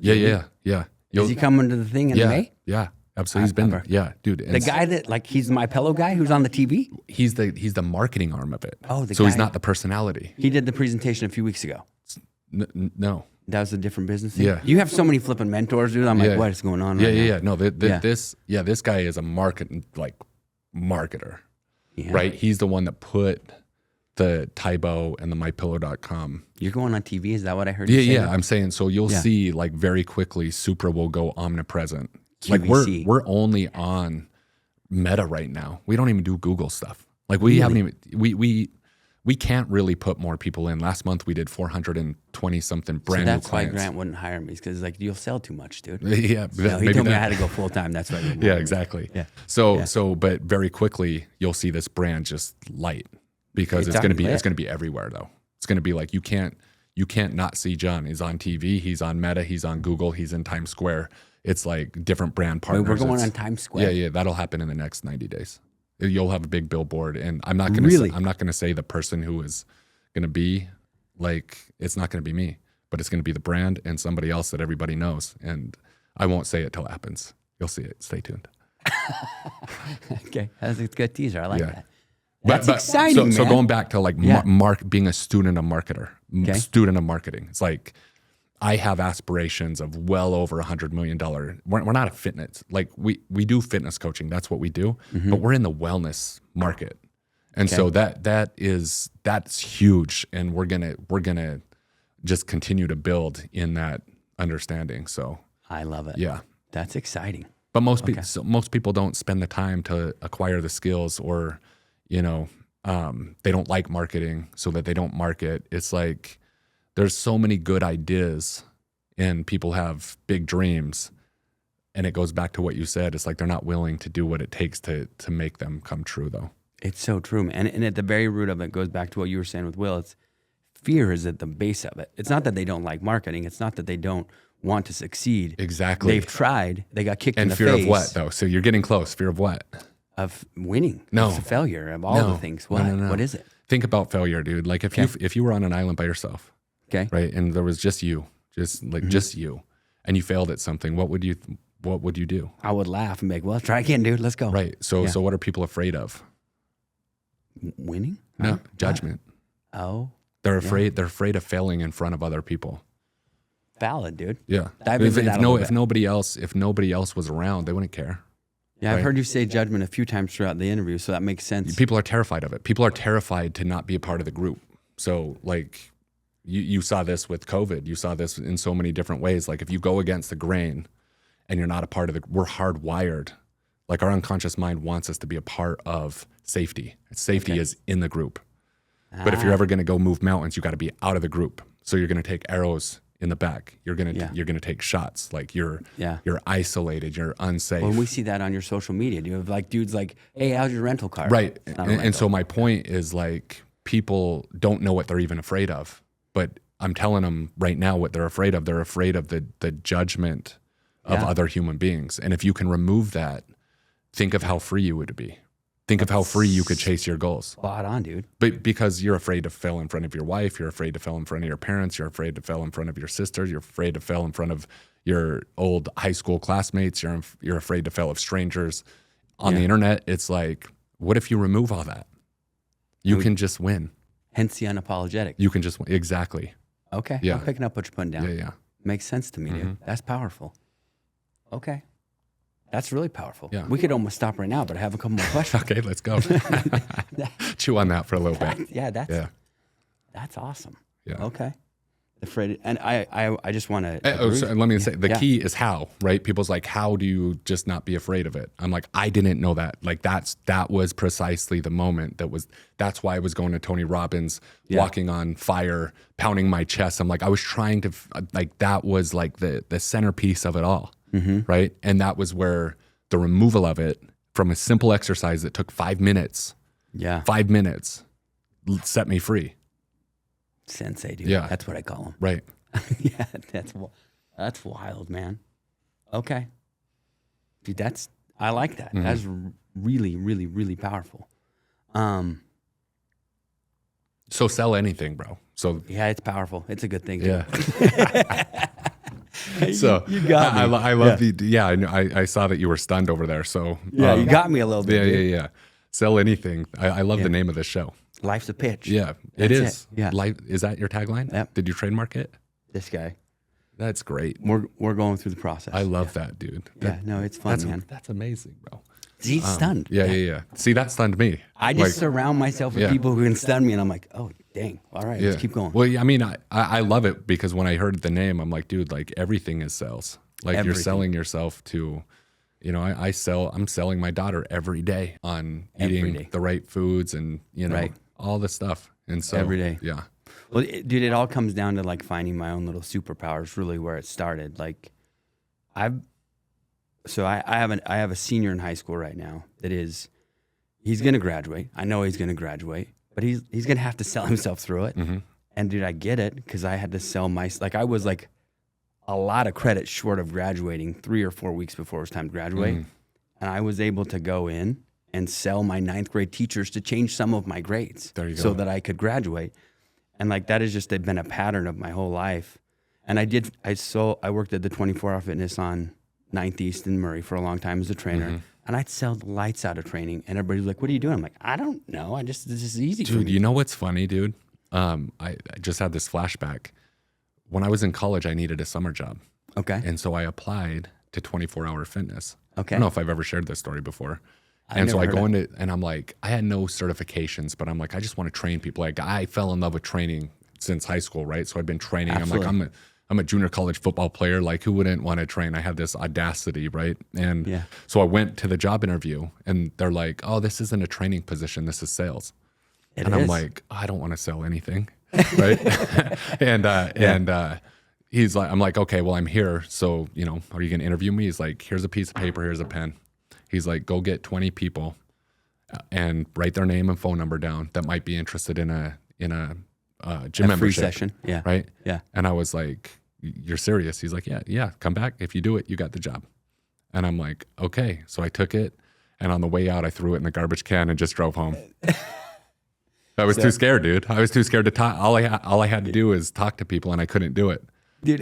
Is he coming to the thing in May? Yeah, absolutely. He's been, dude. The guy that, like, he's my pillow guy who's on the TV? He's the marketing arm of it. Oh, so he's not the personality. He did the presentation a few weeks ago. No. That was a different business thing? Yeah. You have so many flipping mentors, dude. I'm like, what is going on right now? Yeah. No, this guy is a marketer, right? He's the one that put the Tybo and the mypillow.com. You're going on TV? Is that what I heard you say? Yeah. I'm saying, so you'll see like very quickly, Supra will go omnipresent. QVC. Like we're only on Meta right now. We don't even do Google stuff. Like we haven't even, we can't really put more people in. Last month we did 420 something brand new clients. That's why Grant wouldn't hire me, because like, you'll sell too much, dude. Yeah. No, he told me I had to go full time. That's why. Yeah, exactly. Yeah. So, but very quickly you'll see this brand just light. Because it's going to be everywhere though. It's going to be like you can't not see John. He's on TV, he's on Meta, he's on Google, he's in Times Square. It's like different brand partners. Wait, we're going on Times Square. Yeah, that'll happen in the next 90 days. You'll have a big billboard, and I'm not going to say the person who is going to be like, it's not going to be me, but it's going to be the brand and somebody else that everybody knows, and I won't say it till it happens. You'll see it. Stay tuned. Okay, that's a good teaser. I like that. That's exciting, so man. going back to like being a student of marketing. It's like I have aspirations of well over $100 million. We're not a fitness, like we do fitness coaching. That's what we do, but we're in the wellness market. And so that's huge. And we're going to just continue to build in that understanding. So I love it. yeah, That's exciting. but most people don't spend the time to acquire the skills, or, they don't like marketing, so that they don't market. It's like, there's so many good ideas and people have big dreams, and it goes back to what you said. It's like, they're not willing to do what it takes to make them come true, though. It's so true, man. And at the very root of it goes back to what you were saying with Will. It's fear is at the base of it. It's not that they don't like marketing. It's not that they don't want to succeed. Exactly. They've tried. They got kicked in the And face. fear of what, though? So you're getting close. Fear of what? Of winning. No. Of failure. Of all the things. What? No. What is it? Think about failure, dude. Like if you were on an island by yourself, Okay. right, and there was just you, just you, and you failed at something, what would you do? I would laugh and be like, well, try again, dude. Let's go. Right. So what are people afraid of? Winning? No, Huh? judgment. Oh, They're afraid. They're afraid of failing in front of other people. valid, dude. Yeah. Dive into that a little bit. If nobody else was around, they wouldn't care. Yeah, I've Right. heard you say judgment a few times throughout the interview, so that makes sense. People are terrified of it. People are terrified to not be a part of the group. So like you saw this with COVID. You saw this in so many different ways. Like if you go against the grain and you're not a part of we're hardwired. Like our unconscious mind wants us to be a part of safety. Safety is in the group. But if you're ever going to go move mountains, you got to be out of the group. So you're going to take arrows in the back. You're going to take shots. Like you're isolated. You're unsafe. Well, we see that on your social media. Do you have like dudes like, hey, how's your rental car? Right. It's not a And so rental. my point is like people don't know what they're even afraid of. But I'm telling them right now what they're afraid of. They're afraid of the judgment of other human beings. And if you can remove that, think of how free you would be. Think of how free you could chase your goals. Spot on, dude. But because you're afraid to fail in front of your wife, you're afraid to fail in front of your parents, you're afraid to fail in front of your sisters, you're afraid to fail in front of your old high school classmates, you're afraid to fail of strangers. On the internet, it's like, what if you remove all that? You can just win. Hence the unapologetic. You can just win. Exactly. Okay. Yeah. I'm picking up what you're putting down. Yeah. Makes sense to me, dude. That's powerful. Okay. That's really powerful. Yeah. We could almost stop right now, but I have a couple more questions. Okay, let's go. Chew on that for a little bit. Yeah, that's awesome. Yeah. Okay. Afraid, and I just want to. So let me say the key is how, right? People's like, how do you just not be afraid of it? I'm like, I didn't know that. Like that was precisely the moment that's why I was going to Tony Robbins, walking on fire, pounding my chest. I'm like, I was trying to that was like the centerpiece of it all. Right. And that was where the removal of it from a simple exercise that took 5 minutes. Yeah. 5 minutes set me free. Sensei, dude. Yeah. That's what I call him. Right. Yeah. That's wild, man. Okay. Dude, I like that. That's really, really, really powerful. So sell anything, bro. So Yeah, it's powerful. It's a good thing. Too. yeah. So you got me. I love I saw that you were stunned over there. So Yeah, you got me a little bit. dude. Yeah. Sell anything. I love the name of this show. Life's a pitch. Yeah, That's it is. it. Yeah. Life, is that your tagline? Yep. Did you trademark it? This guy. That's great. We're going through the process. I love that, dude. Yeah, no, it's fun, man. That's amazing, bro. He's stunned. Yeah. See, that stunned me. I just surround myself with people who can stun me, and I'm like, oh, dang. All right, let's keep going. Well, I mean, I love it because when I heard the name, I'm like, dude, like everything is sales. Like Everything. you're selling yourself to, I'm selling my daughter every day on eating the right foods and, all the stuff. And so Every day. Yeah. Well, dude, it all comes down to like finding my own little superpowers. Really, where it started. Like, I have a senior in high school right now that he's gonna graduate. I know he's gonna graduate, but he's gonna have to sell himself through it. And dude, I get it because I had to sell I was like a lot of credit short of graduating 3 or 4 weeks before it was time to graduate, and I was able to go in and sell my 9th grade teachers to change some of my grades There you go. so that I could graduate. And like that has just been a pattern of my whole life. And I worked at the 24-Hour Fitness on 9th East in Murray for a long time as a trainer. And I'd sell the lights out of training. And everybody's like, what are you doing? I'm like, I don't know. This is easy for me. Dude, you know what's funny, dude? I just had this flashback. when I was in college, I needed a summer job. Okay. And so I applied to 24-hour fitness. Okay. I don't know if I've ever shared this story before. And so I go into, and I'm like, I had no certifications, but I'm like, I just want to train people. Like, I fell in love with training since high school, right? So I've been training. Absolutely. I'm like, I'm a junior college football player. Like, who wouldn't want to train? I have this audacity, right? And so I went to the job interview, and they're like, oh, this isn't a training position. This is sales. I'm like, I don't want to sell anything, right? and he's like, I'm like, okay, well, I'm here. So, you know, are you going to interview me? He's like, here's a piece of paper, here's a pen. He's like, go get 20 people and write their name and phone number down that might be interested in a gym membership. Free session. Yeah. Right? Yeah. And I was like, you're serious? He's like, yeah, come back. If you do it, you got the job. And I'm like, okay. So I took it, and on the way out, I threw it in the garbage can and just drove home. I was too scared, dude. I was too scared to talk. All I had to do was talk to people, and I couldn't do it. Dude,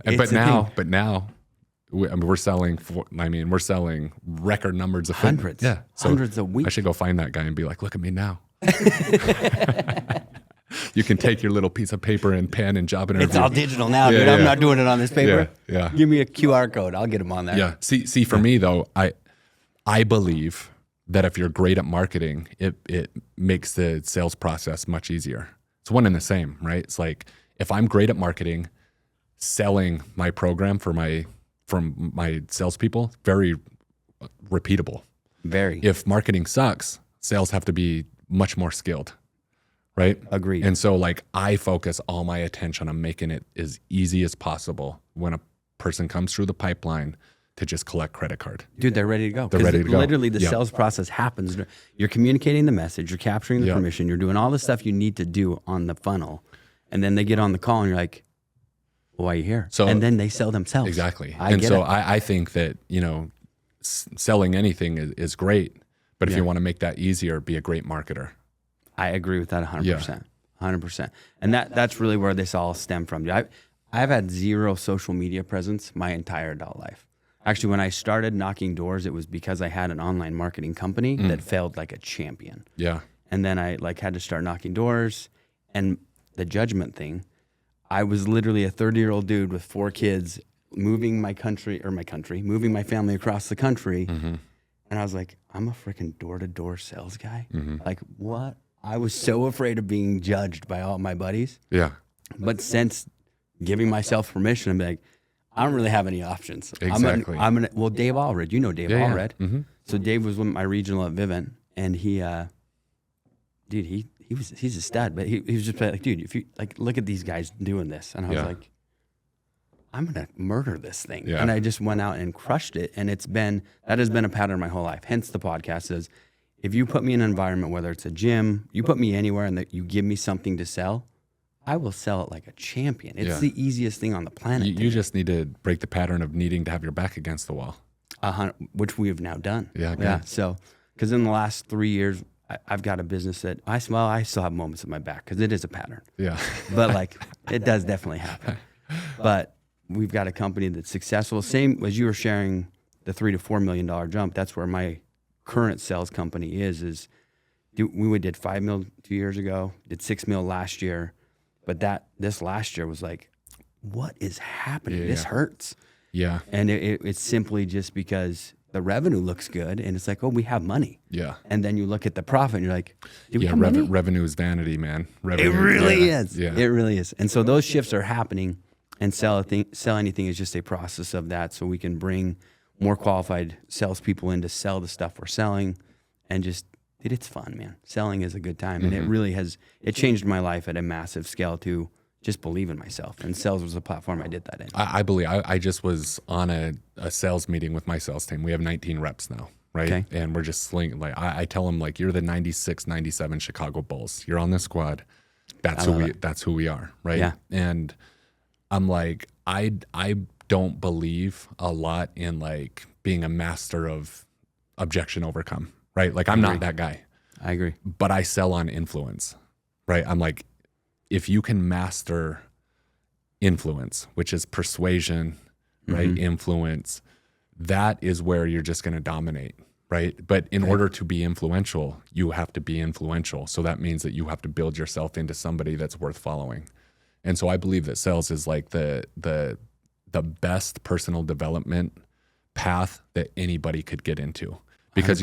But now, we're selling. We're selling record numbers of hundreds. Yeah, so hundreds a week. I should go find that guy and be like, look at me now. You can take your little piece of paper and pen and job interview. It's all digital now, dude. I'm not doing it on this paper. Yeah. Give me a QR code. I'll get them on there. Yeah. See, for me though, I believe that if you're great at marketing, it makes the sales process much easier. It's one and the same, right? It's like, if I'm great at marketing, selling my program from my salespeople, very repeatable. Very. If marketing sucks, sales have to be much more skilled, right? Agreed. And so, like, I focus all my attention on making it as easy as possible when a person comes through the pipeline to just collect credit card. Dude, they're ready to go. They're ready to go. Literally, the sales process happens. You're communicating the message, you're capturing the permission, you're doing all the stuff you need to do on the funnel, and then they get on the call, and you're like, well, why are you here? So, and then they sell themselves. Exactly. I think that, you know, selling anything is great, but if you want to make that easier, be a great marketer. I agree with that 100%. 100%. And that's really where this all stemmed from. I've had zero social media presence my entire adult life. Actually, when I started knocking doors, it was because I had an online marketing company that failed like a champion. Yeah. And then I had to start knocking doors. And the judgment thing, I was literally a 30-year-old dude with 4 kids moving my family across the country. Mm-hmm. And I was like, I'm a freaking door-to-door sales guy. Mm-hmm. Like, what? I was so afraid of being judged by all my buddies. Yeah. But since giving myself permission, I'm like, I don't really have any options. Exactly. Well, Dave Allred, you know Dave Allred. Yeah. Mm-hmm. So Dave was with my regional at Vivint, and he's a stud. But he was just like, dude, if you like, look at these guys doing this, and I was like, I'm gonna murder this thing. Yeah. And I just went out and crushed it, and that has been a pattern my whole life. Hence the podcast is, if you put me in an environment, whether it's a gym, you put me anywhere, and that you give me something to sell, I will sell it like a champion. It's the easiest thing on the planet. You just need to break the pattern of needing to have your back against the wall. Which we have now done. Yeah. Good. Yeah. So, because in the last 3 years, I've got a business that I still have moments in my back because it is a pattern. Yeah. But like, it does definitely happen. But we've got a company that's successful. Same as you were sharing the $3 to $4 million jump. That's where my current sales company is we did $5 million 2 years ago, did $6 million last year. But this last year was like, what is happening? This hurts. Yeah. And it's simply just because the revenue looks good, and it's like, oh, we have money. Yeah. And then you look at the profit, and you're like, do we have money? Revenue is vanity, man. Revenue, it really is. Yeah. It really is. And so those shifts are happening, and sell anything is just a process of that. So we can bring more qualified salespeople in to sell the stuff we're selling, and just, dude, it's fun, man. Selling is a good time. And it really it changed my life at a massive scale to just believe in myself. And sales was the platform I did that in. I believe I just was on a sales meeting with my sales team. We have 19 reps now, right? Okay. And we're just slinging, like, I tell them, like, you're the 96, 97 Chicago Bulls. You're on this squad. That's who we are, right? Yeah. And I'm like, I don't believe a lot in like being a master of objection overcome. Right? Like, I'm not that guy. I agree. But I sell on influence, right? I'm like, if you can master influence, which is persuasion, right? Influence, that is where you're just going to dominate, right? But in order to be influential, you have to be influential. So that means that you have to build yourself into somebody that's worth following. And so I believe that sales is like the best personal development path that anybody could get into, because 100%.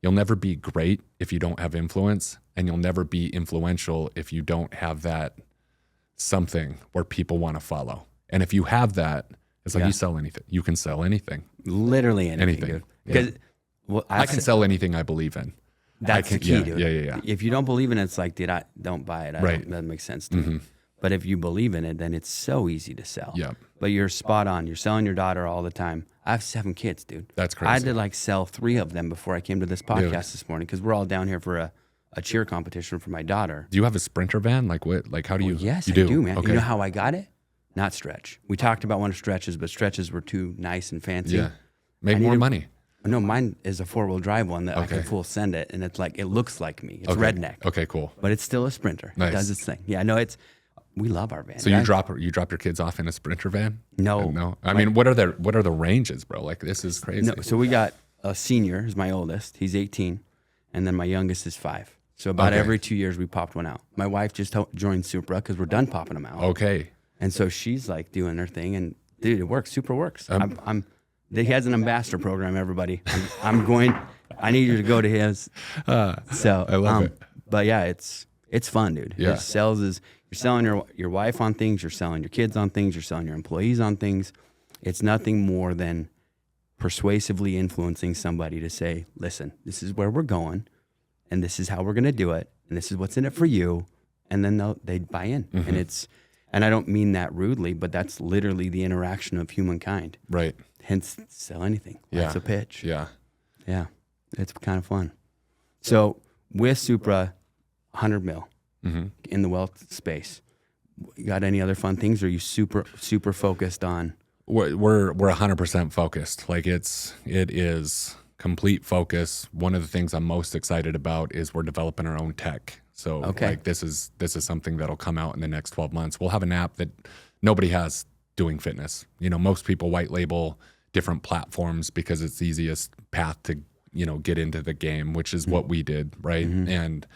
you'll never be great if you don't have influence, and you'll never be influential if you don't have that something where people want to follow. And if you have that, it's like you sell anything. You can sell anything. Literally anything. Dude. Because I can sell anything I believe in. That's the key, dude. Yeah. If you don't believe in it, it's like, dude, I don't buy it. Right. That makes sense to me. But if you believe in it, then it's so easy to sell. Yeah. But you're spot on. You're selling your daughter all the time. I have 7 kids, dude. That's crazy. I had to like sell 3 of them before I came to this podcast this morning, because we're all down here for a cheer competition for my daughter. Do you have a Sprinter van? Like what? Like how do you? Yes, you I do, man. Okay. You know how I got it? Not Stretch. We talked about one of Stretch's, but Stretch's were too nice and fancy. Yeah. Make more money. No, mine is a 4-wheel drive one that I can full send it, and it's like, it looks like me. It's redneck. Okay, cool. But it's still a Sprinter. Nice. It does its thing. Yeah, no, we love our van. So you drop your kids off in a Sprinter van? No. No. I mean, what are the ranges, bro? Like this is crazy. No, so we got a senior, who's my oldest. He's 18, and then my youngest is 5. So about every 2 years we popped one out. My wife just joined Supra because we're done popping them out. Okay. And so she's like doing her thing, and dude, it works. Supra works. He has an ambassador program. Everybody, I need you to go to his. So I love it. But yeah, it's fun, dude. Yeah. Sales is, you're selling your wife on things, you're selling your kids on things, you're selling your employees on things. It's nothing more than persuasively influencing somebody to say, listen, this is where we're going, and this is how we're going to do it, and this is what's in it for you. And then they buy in. And I don't mean that rudely, but that's literally the interaction of humankind. Right. Hence, sell anything. That's a pitch. Yeah. Yeah. It's kind of fun. So with Supra, 100 mil in the wealth space. You got any other fun things? Or are you super focused on? We're 100% focused. Like it is complete focus. One of the things I'm most excited about is we're developing our own tech. So like this is something that'll come out in the next 12 months. We'll have an app that nobody has doing fitness. You know, most people white label different platforms because it's the easiest path to, get into the game, which is what we did, right? And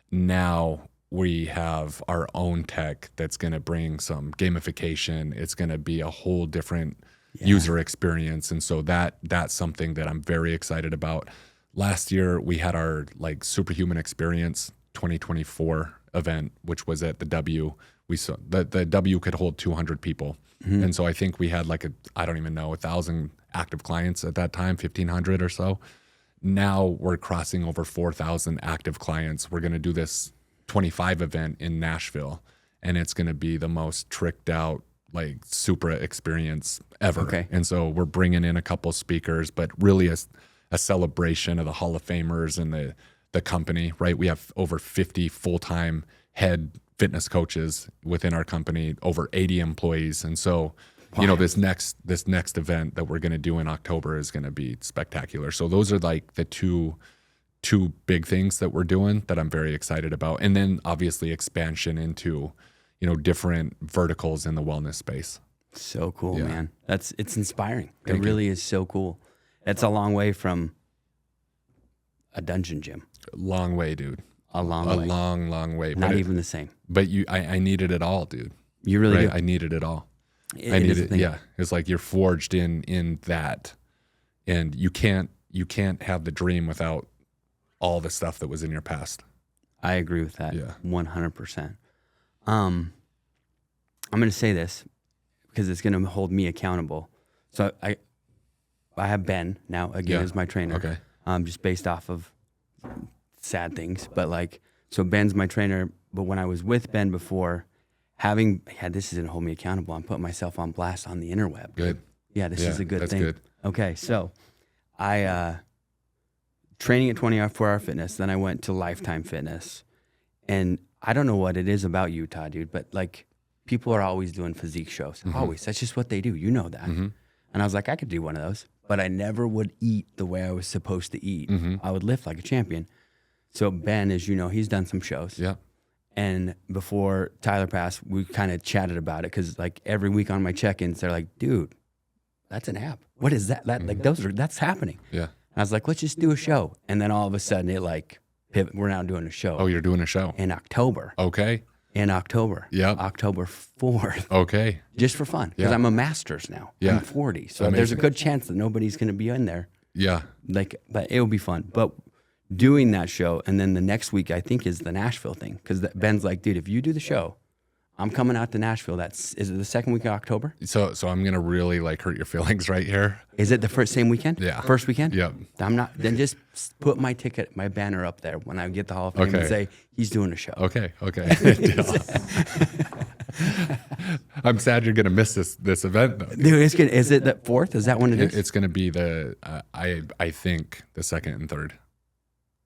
now we have our own tech that's going to bring some gamification. It's going to be a whole different user experience. And so that's something that I'm very excited about. Last year we had our like Superhuman Experience 2024 event, which was at the W. We saw the W could hold 200 people. And so I think we had like 1,000 active clients at that time, 1,500 or so. Now we're crossing over 4,000 active clients. We're going to do this 25 event in Nashville, and it's going to be the most tricked out, like Supra experience ever. Okay. And so we're bringing in a couple speakers, but really a celebration of the Hall of Famers and the company, right? We have over 50 full-time head fitness coaches within our company, over 80 employees. And so, this next event that we're going to do in October is going to be spectacular. So those are like the two big things that we're doing that I'm very excited about. And then obviously expansion into, different verticals in the wellness space. So cool, man. It's inspiring. It really is so cool. It's a long way from a dungeon gym. Long way, dude. A long way. Long way. Not even the same. But I needed it all, dude. You really do. I needed it all. I needed it. Yeah. It's like you're forged in that, and you can't have the dream without all the stuff that was in your past. I agree with that. Yeah. 100%. I'm going to say this because it's going to hold me accountable. So I have Ben now again as my trainer. Okay. Just based off of sad things, but so Ben's my trainer. But when I was with Ben before, this is going to hold me accountable. I'm putting myself on blast on the interweb. Good. Yeah, this is a good thing. Good. Okay, so I training at 24-Hour Fitness. Then I went to Lifetime Fitness, and I don't know what it is about Utah, dude, but people are always doing physique shows. Always. That's just what they do. You know that. And I was like, I could do one of those, but I never would eat the way I was supposed to eat. I would lift like a champion. So Ben, as you know, he's done some shows. Yeah. And before Tyler passed, we kind of chatted about it because every week on my check-ins, they're like, dude, that's an app. What is that? That's happening. Yeah. And I was like, let's just do a show. And then all of a sudden it pivot. We're now doing a show. Oh, you're doing a show in October. Okay. in October. Yep. October 4th. Okay. Just for fun. Because Yeah. I'm a master's now. Yeah. I'm 40. So there's a good chance that nobody's going to be in there. Yeah. But it will be fun. But doing that show, and then the next week, I think, is the Nashville thing. Because Ben's like, dude, if you do the show, I'm coming out to Nashville. Is it the second week of October? So I'm gonna really like hurt your feelings right here. Is it the same weekend? Yeah. First weekend? Yep. I'm not. Then just put my banner up there when I get the Hall of Fame and say he's doing a show. Okay. I'm sad you're gonna miss this event though. Dude, is it the 4th? Is that when it is? It's gonna be the I think the 2nd and 3rd.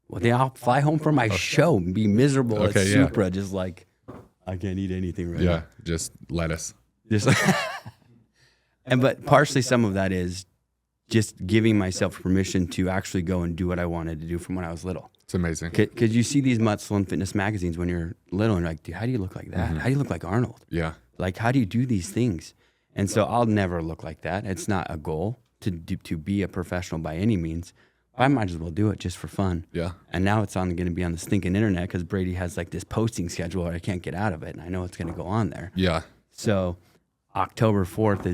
Well, then I'll fly home from my show and be miserable at Okay, yeah. Supra, just like I can't eat anything right Yeah, now. just lettuce. Just but partially some of that is just giving myself permission to actually go and do what I wanted to do from when I was little. It's amazing. Because you see these muscle and fitness magazines when you're little and you're like, dude, how do you look like that? How do you look like Arnold? Yeah. Like, how do you do these things? And so I'll never look like that. It's not a goal to be a professional by any means. I might as well do it just for fun. Yeah. And now it's going to be on the stinking internet because Brady has like this posting schedule where I can't get out of it. And I know it's going to go on there. Yeah. So October 4th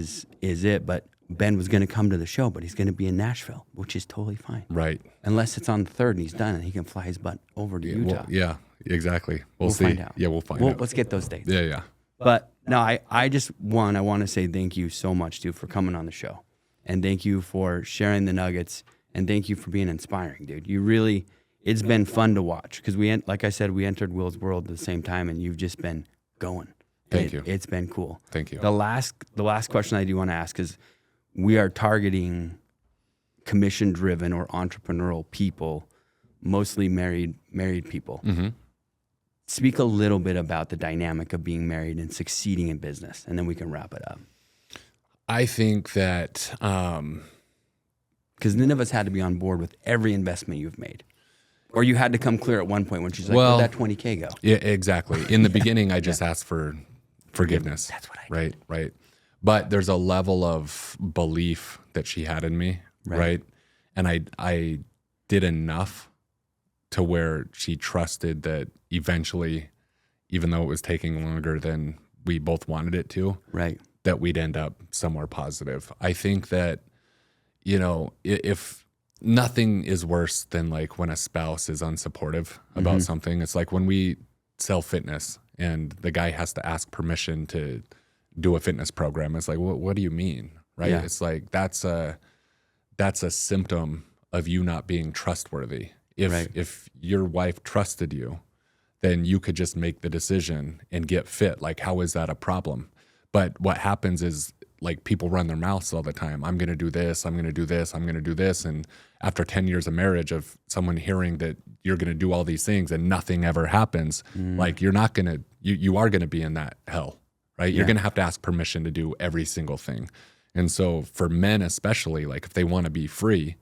is it. But Ben was going to come to the show, but he's going to be in Nashville, which is totally fine. Right. Unless it's on the 3rd and he's done and he can fly his butt over to Utah. Well, yeah. Exactly. We'll see. Find out. Yeah, we'll find out. Let's get those dates. Yeah. But no, I just I want to say thank you so much, dude, for coming on the show. And thank you for sharing the nuggets. And thank you for being inspiring, dude. It's been fun to watch because like I said, we entered Will's world at the same time and you've just been going. Thank you. It's been cool. Thank you. The last question I do want to ask is we are targeting commission-driven or entrepreneurial people, mostly married people. Mm-hmm. Speak a little bit about the dynamic of being married and succeeding in business, and then we can wrap it up. I think that because none of us had to be on board with every investment you've made. Or you had to come clear at one point when she's like, well, where'd that 20K go? Yeah, exactly. In the beginning, I just asked for forgiveness. That's what I did. Right. But there's a level of belief that she had in me, right? And I did enough to where she trusted that eventually, even though it was taking longer than we both wanted it to, right, that we'd end up somewhere positive. I think that, if nothing is worse than like when a spouse is unsupportive about something. It's like when we sell fitness and the guy has to ask permission to do a fitness program. It's like, what do you mean? Right. Yeah. It's like, that's a symptom of you not being trustworthy. If your wife trusted you, then you could just make the decision and get fit. Like, how is that a problem? But what happens is, like, people run their mouths all the time. I'm going to do this. I'm going to do this. I'm going to do this. And after 10 years of marriage, of someone hearing that you're going to do all these things and nothing ever happens, like, you're not going to, you are going to be in that hell, right? You're going to have to ask permission to do every single thing. And so for men especially, like, if they want to be free,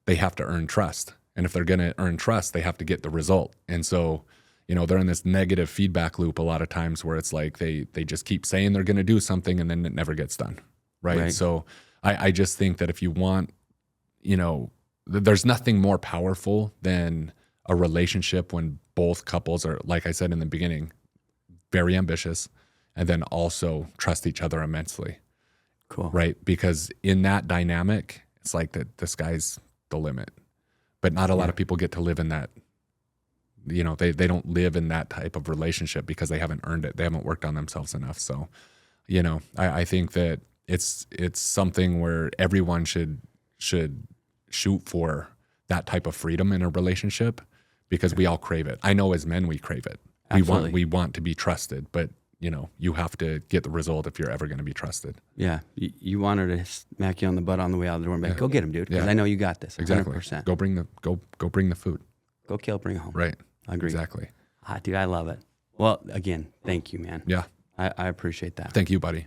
they have to earn trust. And if they're going to earn trust, they have to get the result. And so, they're in this negative feedback loop a lot of times where it's like they just keep saying they're going to do something and then it never gets done, right? So I just think that if you want, there's nothing more powerful than a relationship when both couples are, like I said in the beginning, very ambitious and then also trust each other immensely. Cool. Right? Because in that dynamic, it's like the sky's the limit. But not a lot of people get to live in that. They don't live in that type of relationship because they haven't earned it. They haven't worked on themselves enough. So, I think that it's something where everyone should shoot for that type of freedom in a relationship because we all crave it. I know as men we crave it. Absolutely. We want to be trusted, but you have to get the result if you're ever going to be trusted. Yeah. You want her to smack you on the butt on the way out the door and be like, go get him, dude, because I know you got this. 100%. Exactly. Go bring the food. Go kill, bring it home. Right. I agree. Exactly. Dude, I love it. Well, again, thank you, man. Yeah. I appreciate that. Thank you, buddy.